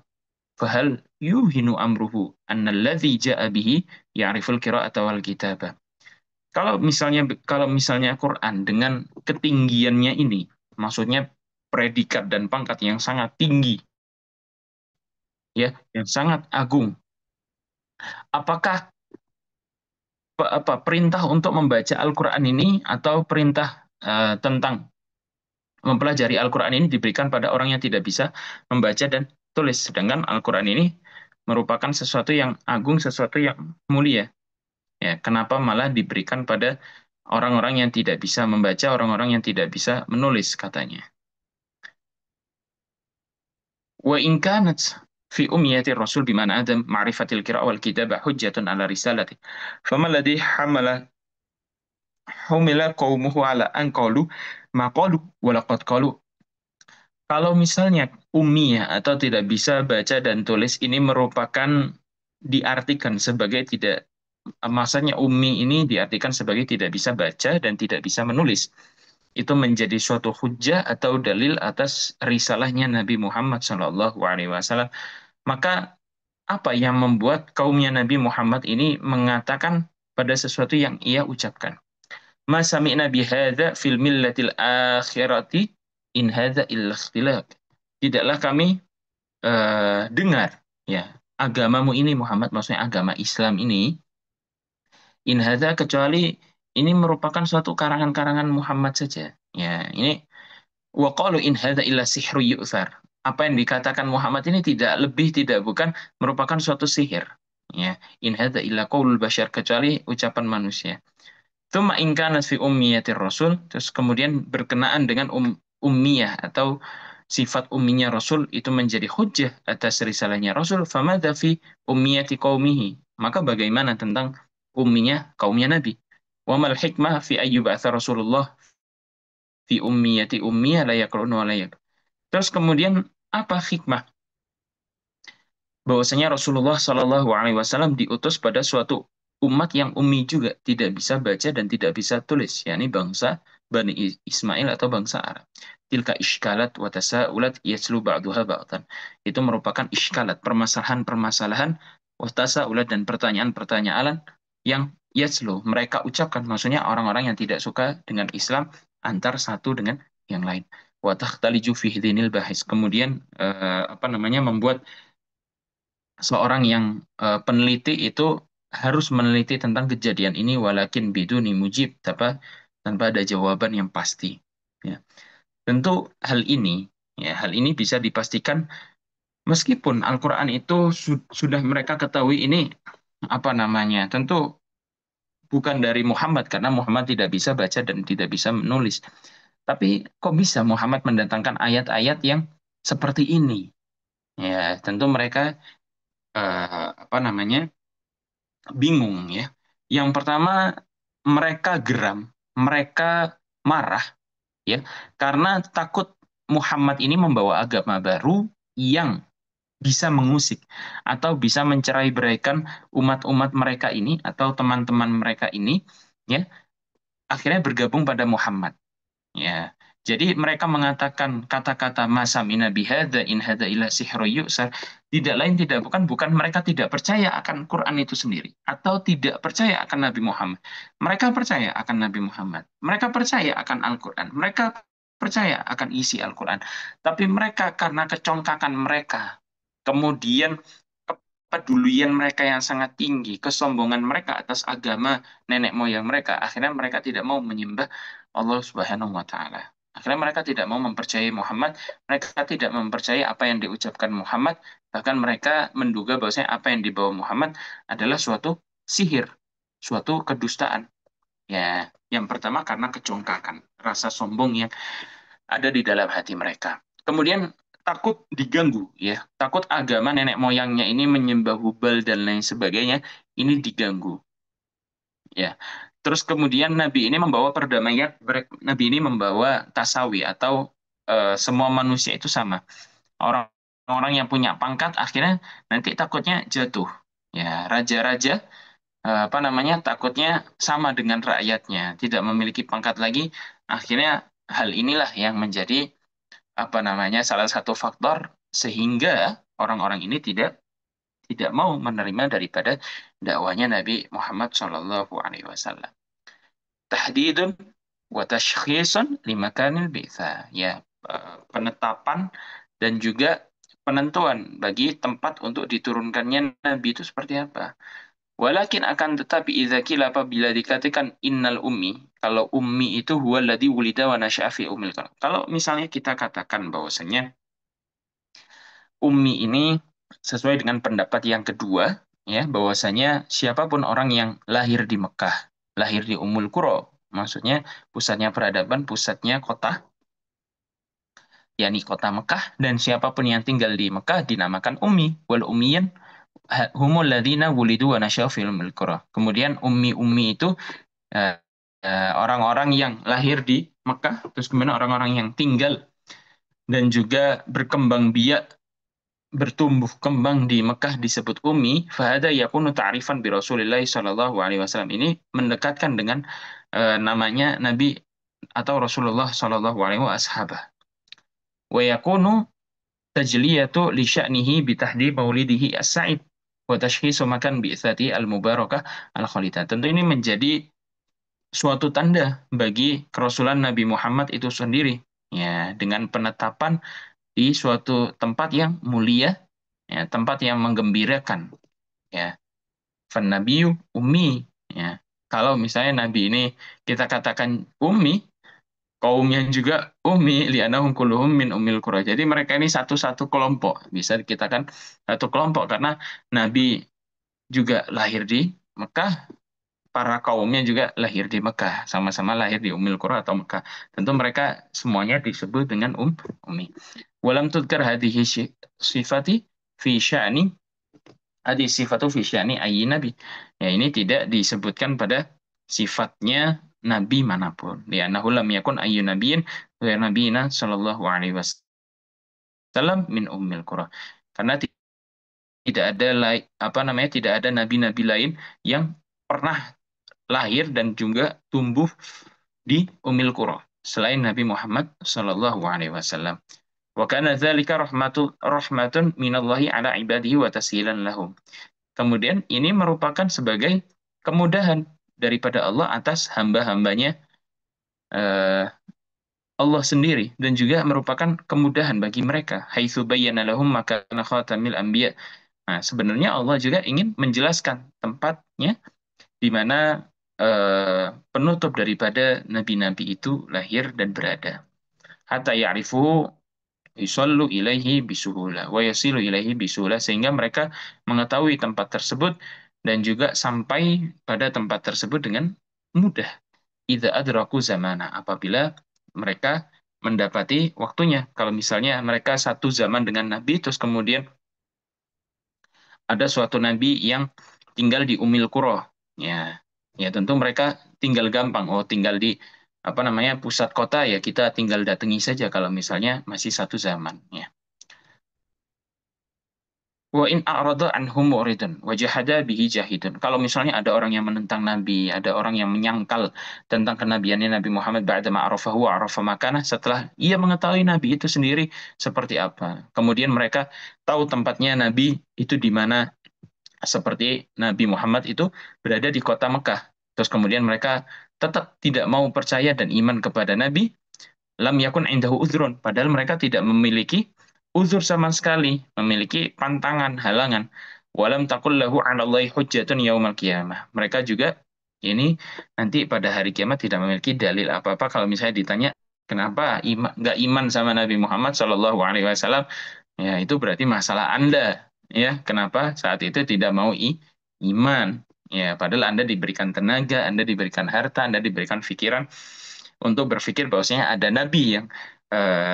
فهل يوهن أمره أن الذي جاء به يعرف القراءة والكتابة. Kalau misalnya Quran dengan ketinggiannya ini, maksudnya predikat dan pangkat yang sangat tinggi, ya, yang sangat agung, apakah perintah untuk membaca Al-Quran ini atau perintah tentang mempelajari Al-Quran ini diberikan pada orang yang tidak bisa membaca dan tulis, sedangkan Al-Quran ini merupakan sesuatu yang agung, sesuatu yang mulia. Ya, kenapa malah diberikan pada orang-orang yang tidak bisa membaca, orang-orang yang tidak bisa menulis, katanya. Wa in kanat fi ummiyatir rasul bimana adam ma'rifatil qira'ah wal kitabah hujjatun ala risalati. Fama alladhi humila qaumuhu ala an qalu ma qalu wa laqad qalu. Kalau misalnya ummiyah atau tidak bisa baca dan tulis ini merupakan diartikan sebagai tidak, maksudnya ummi ini diartikan sebagai tidak bisa baca dan tidak bisa menulis. Itu menjadi suatu hujjah atau dalil atas risalahnya Nabi Muhammad SAW. Maka apa yang membuat kaumnya Nabi Muhammad ini mengatakan pada sesuatu yang ia ucapkan? Ma sami'na bihadza fil millatil akhirati in hadza illa ikhtilaf. Tidaklah kami dengar, ya, agamamu ini Muhammad, maksudnya agama Islam ini, in hadza, kecuali ini merupakan suatu karangan-karangan Muhammad saja. Ya, ini wa qalu in hadza illa sihru yu'thar. Apa yang dikatakan Muhammad ini tidak lebih tidak bukan merupakan suatu sihir. Ya, in hadza illa qaulul bashar, kecuali ucapan manusia. Tsumma in kanat fi ummiyatir rasul, terus kemudian berkenaan dengan ummiyah atau sifat umminya Rasul itu menjadi hujjah atas risalahnya Rasul, famadza fi ummiyati qaumihi, maka bagaimana tentang umminya kaumnya Nabi? Wa mal hikmah fi ayyub'atsa Rasulullah fi ummiyati ummiyah la yaqra'un wa la yaqra'un. Terus kemudian apa hikmah bahwasanya Rasulullah Shallallahu Alaihi Wasallam diutus pada suatu umat yang ummi juga, tidak bisa baca dan tidak bisa tulis, yakni bangsa Bani Ismail atau bangsa Arab. Tilka iskalat wa tasaulat yaslu ba'duha ba'dan. Itu merupakan iskalat, permasalahan-permasalahan, wa tasaulat, dan pertanyaan-pertanyaan yang yaslu mereka ucapkan, maksudnya orang-orang yang tidak suka dengan Islam antar satu dengan yang lain. Wa takhtaliju fi dinil bahis. Kemudian membuat seorang yang peneliti itu harus meneliti tentang kejadian ini walakin biduni mujib, tanpa ada jawaban yang pasti. Ya. Tentu hal ini bisa dipastikan meskipun Al-Qur'an itu sudah mereka ketahui ini tentu bukan dari Muhammad karena Muhammad tidak bisa baca dan tidak bisa menulis. Tapi kok bisa Muhammad mendatangkan ayat-ayat yang seperti ini? Ya, tentu mereka eh, apa namanya bingung, ya. Yang pertama, mereka geram, mereka marah, ya, karena takut Muhammad ini membawa agama baru yang bisa mengusik atau bisa mencerai-beraikan umat-umat mereka ini atau teman-teman mereka ini, ya, akhirnya bergabung pada Muhammad. Ya. Jadi mereka mengatakan kata-kata masamina bihadza in hadza illa sihru yu'sar. Tidak lain tidak bukan mereka tidak percaya akan Quran itu sendiri atau tidak percaya akan Nabi Muhammad. Mereka percaya akan Nabi Muhammad. Mereka percaya akan Al-Quran. Mereka percaya akan isi Al-Quran. Tapi mereka karena kecongkakan mereka, kemudian kepedulian mereka yang sangat tinggi, kesombongan mereka atas agama nenek moyang mereka, akhirnya mereka tidak mau menyembah Allah Subhanahu wa taala. Akhirnya mereka tidak mau mempercayai Muhammad, mereka tidak mempercayai apa yang diucapkan Muhammad, bahkan mereka menduga bahwasanya apa yang dibawa Muhammad adalah suatu sihir, suatu kedustaan. Ya, yang pertama karena kecongkakan, rasa sombong yang ada di dalam hati mereka. Kemudian takut diganggu, ya, takut agama nenek moyangnya ini menyembah Hubal dan lain sebagainya ini diganggu. Ya. Terus kemudian Nabi ini membawa perdamaian, Nabi ini membawa tasawi atau semua manusia itu sama. Orang-orang yang punya pangkat akhirnya nanti takutnya jatuh. Ya, raja-raja apa namanya takutnya sama dengan rakyatnya, tidak memiliki pangkat lagi. Akhirnya hal inilah yang menjadi apa namanya salah satu faktor sehingga orang-orang ini tidak tidak mau menerima daripada dakwahnya Nabi Muhammad Shallallahu Alaihi Wasallam. Tahdidun wa tashkhisun limakanil bi'tsa. Ya, penetapan dan juga penentuan bagi tempat untuk diturunkannya Nabi itu seperti apa. Walakin akan tetapi idza kila apabila dikatakan innal ummi, kalau ummi itu huwa alladhi wulida wa nasya'a fi ummil qura. Kalau misalnya kita katakan bahwasanya ummi ini sesuai dengan pendapat yang kedua, ya, bahwasanya siapapun orang yang lahir di Mekah, lahir di Ummul Qura, maksudnya pusatnya peradaban, pusatnya kota, yakni kota Mekah, dan siapapun yang tinggal di Mekah dinamakan ummi. Wal ummiyin humul ladzina wulidu wa nasya'u fil ummil qura. Kemudian ummi-ummi itu eh, orang-orang yang lahir di Mekah, terus kemudian orang-orang yang tinggal dan juga berkembang biak bertumbuh kembang di Mekah disebut ummi, fahada yakunu ta'rifan bi Rasulillah sallallahu alaihi wasallam. Ini mendekatkan dengan namanya Nabi atau Rasulullah sallallahu alaihi wasallam. Wa yakunu tajliyatu li sya'nihi bi tahdi maulidihi as-sa'id wa tashkhisu makan bi itsati al-mubarakah al-khalidah. Tentu ini menjadi suatu tanda bagi kerasulan Nabi Muhammad itu sendiri, ya, dengan penetapan di suatu tempat yang mulia, ya, tempat yang menggembirakan, ya. Fan nabiyyu ummi, ya. Kalau misalnya nabi ini kita katakan ummi, kaumnya juga ummi li'annahum kulluhum min ummil qura. Jadi mereka ini satu-satu kelompok, bisa dikatakan satu kelompok karena nabi juga lahir di Mekah, para kaumnya juga lahir di Mekah, sama-sama lahir di Ummil Qura atau Mekah. Tentu mereka semuanya disebut dengan ummi. Walam tudkar hadhihi sifati fi sya'ni hadhihi sifatu fi sya'ni ayyi nabi. Ya, ini tidak disebutkan pada sifatnya nabi manapun. Li'annahu lam yakun ayyu nabiyyin ghair nabiyina sallallahu alaihi wasallam min ummil qura. Karena tidak ada apa namanya tidak ada nabi-nabi lain yang pernah lahir dan juga tumbuh di Ummil Qura selain Nabi Muhammad sallallahu alaihi wasallam. Wa kana dzalika rahmatun minallahi ala ibadihi wa tashilan lahum. Kemudian ini merupakan sebagai kemudahan daripada Allah atas hamba-hambanya eh, Allah sendiri dan juga merupakan kemudahan bagi mereka. Haitsu bayyana lahum makana khatamil anbiya. Nah, sebenarnya Allah juga ingin menjelaskan tempatnya di mana penutup daripada nabi-nabi itu lahir dan berada. Hatta ya'rifuhu yusallu ilaihi bisuhula wa yasilu ilaihi bisuhula sehingga mereka mengetahui tempat tersebut dan juga sampai pada tempat tersebut dengan mudah. Idza adraku zamana apabila mereka mendapati waktunya. Kalau misalnya mereka satu zaman dengan Nabi terus kemudian ada suatu nabi yang tinggal di Umil Qura. Ya, ya tentu mereka tinggal gampang. Oh, tinggal di apa namanya pusat kota ya kita tinggal datangi saja kalau misalnya masih satu zaman. Ya. Wa in a'rada anhum muridun wa jahada bihi jahidun. Kalau misalnya ada orang yang menentang Nabi, ada orang yang menyangkal tentang kenabiannya Nabi Muhammad ba'da ma'arafahu wa arafa makanah setelah ia mengetahui Nabi itu sendiri seperti apa. Kemudian mereka tahu tempatnya Nabi itu di mana seperti Nabi Muhammad itu berada di kota Mekah. Terus kemudian mereka tetap tidak mau percaya dan iman kepada Nabi, lam yakun indahu uzrun. Padahal mereka tidak memiliki uzur sama sekali, memiliki pantangan, halangan. Walam takul lahu 'ala Allahi hujjatun yaumal qiyamah. Mereka juga ini nanti pada hari kiamat tidak memiliki dalil apa-apa kalau misalnya ditanya kenapa nggak iman sama Nabi Muhammad Shallallahu Alaihi Wasallam, ya itu berarti masalah Anda, ya kenapa saat itu tidak mau iman, ya padahal Anda diberikan tenaga, Anda diberikan harta, Anda diberikan pikiran untuk berpikir bahwasanya ada nabi yang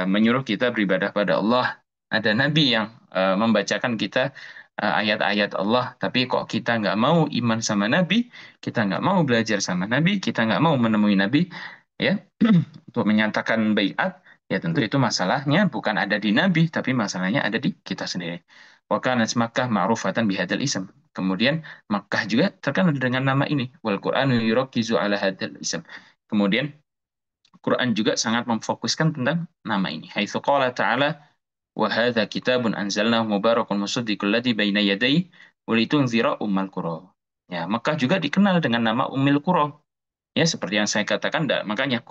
menyuruh kita beribadah pada Allah, ada nabi yang membacakan kita ayat-ayat Allah, tapi kok kita nggak mau iman sama nabi, kita nggak mau belajar sama nabi, kita nggak mau menemui nabi, ya, untuk menyatakan baiat, ya tentu itu masalahnya bukan ada di nabi, tapi masalahnya ada di kita sendiri. Wa kanat Makkah ma'rufatan bihadzal ism. Kemudian Makkah juga terkenal dengan nama ini. Wal Qur'anu yurakkizu ala hadzal ism. Kemudian Quran juga sangat memfokuskan tentang nama ini. Haitsu qala ta'ala wa hadza kitabun anzalnahu mubarakun musaddiqul ladzi baina yadayhi wa litunzira ummal qura. Ya, Mekah juga dikenal dengan nama Ummul Qura. Ya, seperti yang saya katakan, makanya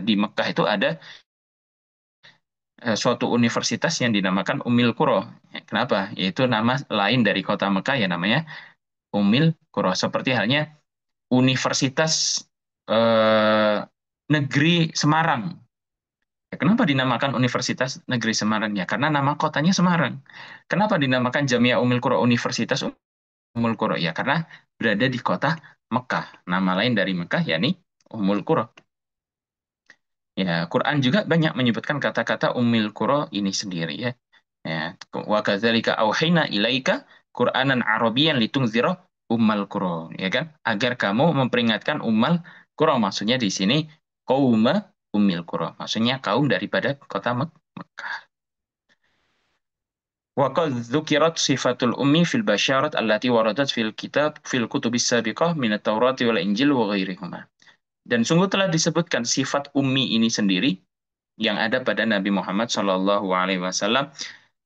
di Mekah itu ada suatu universitas yang dinamakan Ummul Qura. Ya, kenapa? Yaitu nama lain dari kota Mekah ya namanya Ummul Qura. Seperti halnya Universitas eh, Negeri Semarang. Ya, kenapa dinamakan Universitas Negeri Semarang? Ya, karena nama kotanya Semarang. Kenapa dinamakan Jamia Ummul Qura Universitas Ummul Qura? Ya, karena berada di kota Mekah. Nama lain dari Mekah yakni Ummul Qura. Ya, Quran juga banyak menyebutkan kata-kata Ummul Qura ini sendiri ya. Ya, wa kadzalika auhayna ilaika Qur'anan Arabiyyan litunzira ummal qura, ya kan? Agar kamu memperingatkan ummal qura, maksudnya di sini qauma ummil qura, maksudnya kaum daripada kota Mekah. Wa qad dzukirat sifatul ummi fil basyarat allati waradat fil kutubis sabiqah min at-Taurat wal Injil wa ghairihima. Dan sungguh telah disebutkan sifat ummi ini sendiri yang ada pada Nabi Muhammad SAW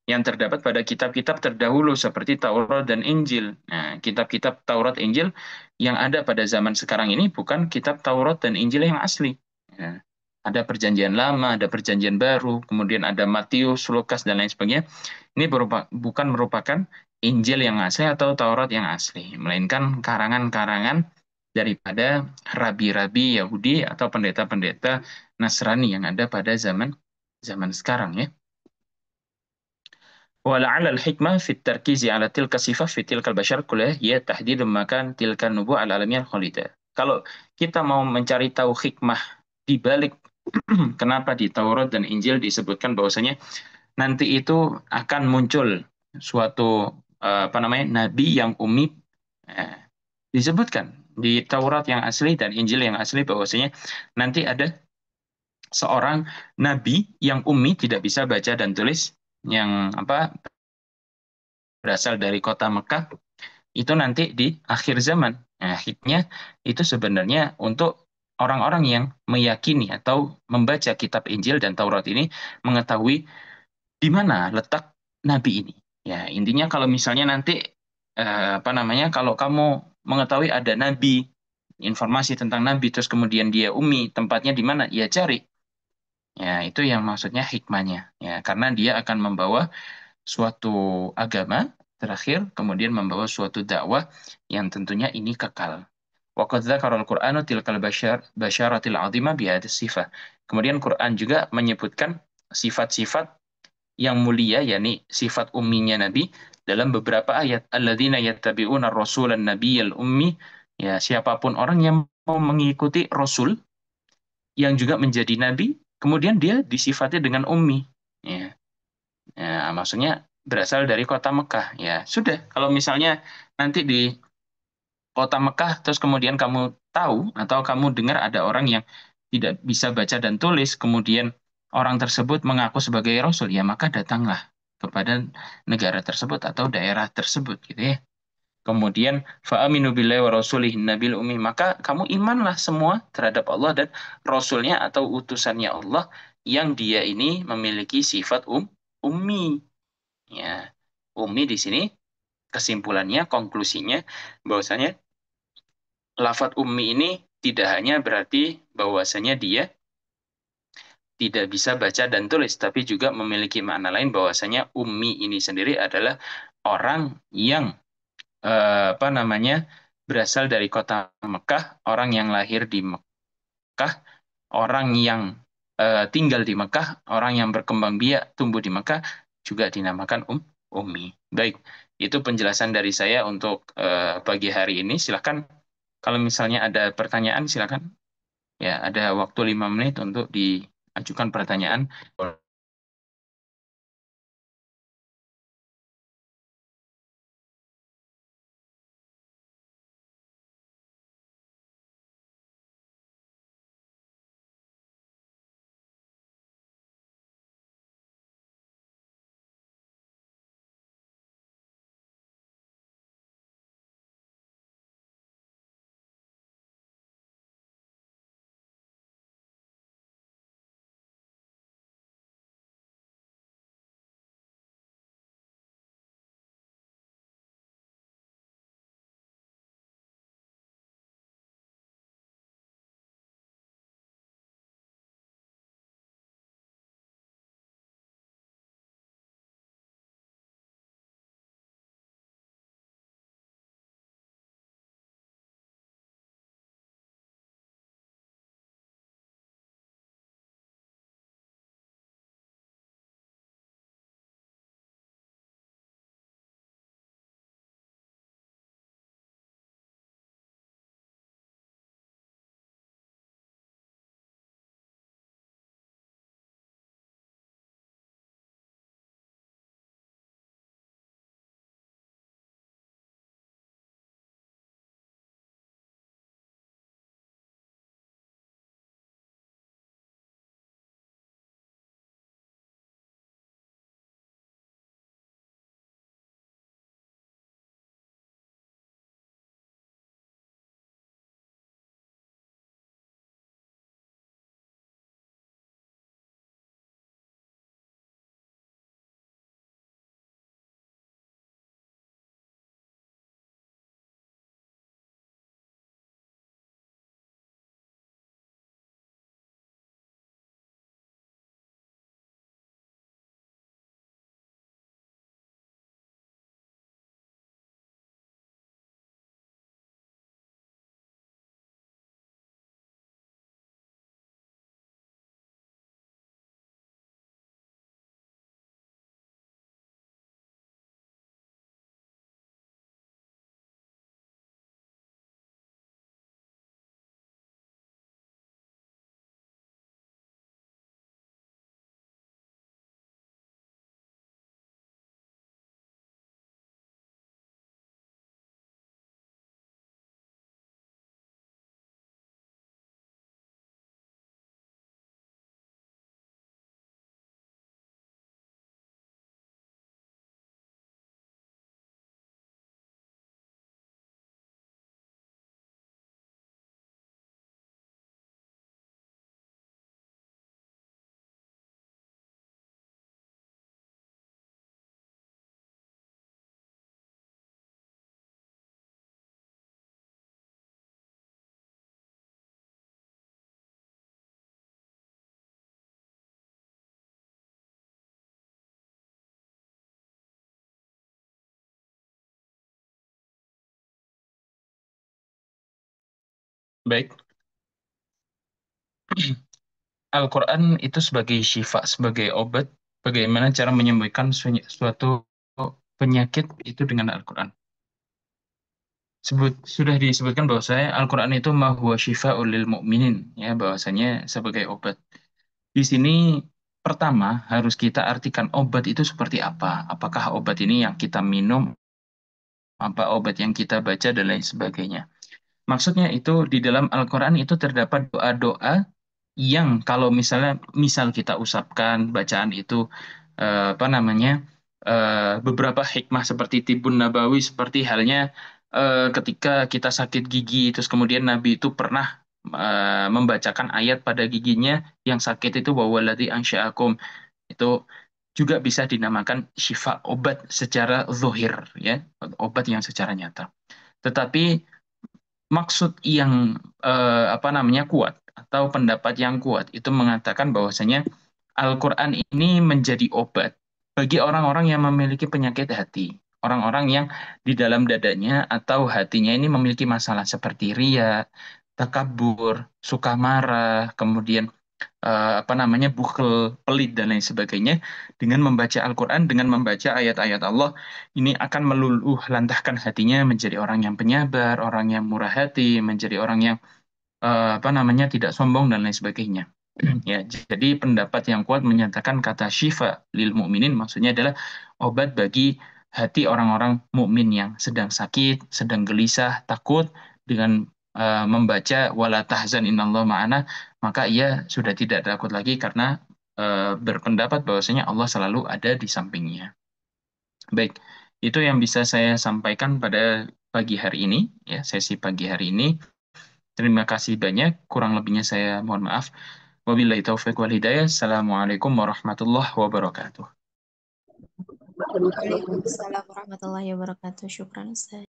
yang terdapat pada kitab-kitab terdahulu seperti Taurat dan Injil. Nah, kitab-kitab Taurat Injil yang ada pada zaman sekarang ini bukan kitab Taurat dan Injil yang asli. Ya. Ada perjanjian lama, ada perjanjian baru, kemudian ada Matius, Lukas, dan lain sebagainya. Ini bukan merupakan Injil yang asli atau Taurat yang asli, melainkan karangan-karangan daripada rabi-rabi Yahudi atau pendeta-pendeta Nasrani yang ada pada zaman zaman sekarang ya. ولعل الحكمة في التركيز على تلك الصفة في تلك البشر كلها هي تحديد مكان تلك النبوة العالمية الخالدة. Kalau kita mau mencari tahu hikmah di balik kenapa di Taurat dan Injil disebutkan bahwasanya nanti itu akan muncul suatu apa namanya nabi yang ummi, eh, disebutkan di Taurat yang asli dan Injil yang asli bahwasanya nanti ada seorang nabi yang ummi tidak bisa baca dan tulis yang apa berasal dari kota Mekah itu nanti di akhir zaman. Nah, hikmahnya itu sebenarnya untuk orang-orang yang meyakini atau membaca kitab Injil dan Taurat ini mengetahui di mana letak nabi ini. Ya, intinya kalau misalnya nanti apa namanya kalau kamu mengetahui ada nabi, informasi tentang nabi terus kemudian dia ummi, tempatnya di mana? Ya cari. Ya, itu yang maksudnya hikmahnya. Ya, karena dia akan membawa suatu agama terakhir, kemudian membawa suatu dakwah yang tentunya ini kekal. Waqad dzakara al-Qur'anu tilkal basyaratil 'azimah bihadhihi sifah. Kemudian Quran juga menyebutkan sifat-sifat yang mulia, yakni sifat umminya Nabi dalam beberapa ayat. Alladzina yattabi'una ar-rasulan nabiyyal ummi. Ya, siapapun orang yang mau mengikuti Rasul yang juga menjadi Nabi, kemudian dia disifati dengan ummi. Ya. Ya, maksudnya berasal dari kota Mekah. Ya, sudah. Kalau misalnya nanti di kota Mekah, terus kemudian kamu tahu atau kamu dengar ada orang yang tidak bisa baca dan tulis, kemudian orang tersebut mengaku sebagai Rasul, ya maka datanglah kepada negara tersebut atau daerah tersebut, gitu ya. Kemudian fa'aminu billahi wa rasulihin nabil ummi, maka kamu imanlah semua terhadap Allah dan Rasulnya atau utusannya Allah yang dia ini memiliki sifat ummi. Ya, ummi di sini kesimpulannya, konklusinya bahwasanya lafat ummi ini tidak hanya berarti bahwasanya dia tidak bisa baca dan tulis, tapi juga memiliki makna lain bahwasanya ummi ini sendiri adalah orang yang apa namanya berasal dari kota Mekah, orang yang lahir di Mekah, orang yang tinggal di Mekah, orang yang berkembang biak tumbuh di Mekah juga dinamakan ummi. Baik, itu penjelasan dari saya untuk pagi hari ini. Silahkan kalau misalnya ada pertanyaan, silakan. Ya, ada waktu 5 menit untuk diajukan pertanyaan. Baik, Al-Quran itu sebagai syifa, sebagai obat, bagaimana cara menyembuhkan suatu penyakit itu dengan Al-Quran. Sudah disebutkan bahwa Al-Quran itu ma huwa syifa'ul lil mu'minin, ya, bahwasanya sebagai obat. Di sini pertama harus kita artikan obat itu seperti apa. Apakah obat ini yang kita minum, apa obat yang kita baca dan lain sebagainya. Maksudnya itu di dalam Al-Quran itu terdapat doa-doa yang kalau misalnya misal kita usapkan bacaan itu apa namanya beberapa hikmah seperti Tibun Nabawi seperti halnya ketika kita sakit gigi terus kemudian Nabi itu pernah membacakan ayat pada giginya yang sakit itu wawalladzi ansya'akum itu juga bisa dinamakan syifa obat secara zuhir ya obat yang secara nyata. Tetapi maksud yang apa namanya kuat atau pendapat yang kuat itu mengatakan bahwasanya Al-Quran ini menjadi obat bagi orang-orang yang memiliki penyakit hati, orang-orang yang di dalam dadanya atau hatinya ini memiliki masalah seperti ria, takabur, suka marah, kemudian apa namanya bukhel, pelit dan lain sebagainya dengan membaca Al-Qur'an dengan membaca ayat-ayat Allah ini akan meluluh lantahkan hatinya menjadi orang yang penyabar, orang yang murah hati, menjadi orang yang apa namanya tidak sombong dan lain sebagainya. Ya, jadi pendapat yang kuat menyatakan kata syifa lil mukminin maksudnya adalah obat bagi hati orang-orang mukmin yang sedang sakit, sedang gelisah, takut dengan membaca wala tahzan innallaha ma'ana, maka ia sudah tidak takut lagi karena berpendapat bahwasanya Allah selalu ada di sampingnya. Baik, itu yang bisa saya sampaikan pada pagi hari ini, ya, sesi pagi hari ini. Terima kasih banyak. Kurang lebihnya saya mohon maaf. Wabillahi taufiq wal hidayah. Assalamualaikum warahmatullahi wabarakatuh. Waalaikumsalam warahmatullahi wabarakatuh. Syukran Ustaz.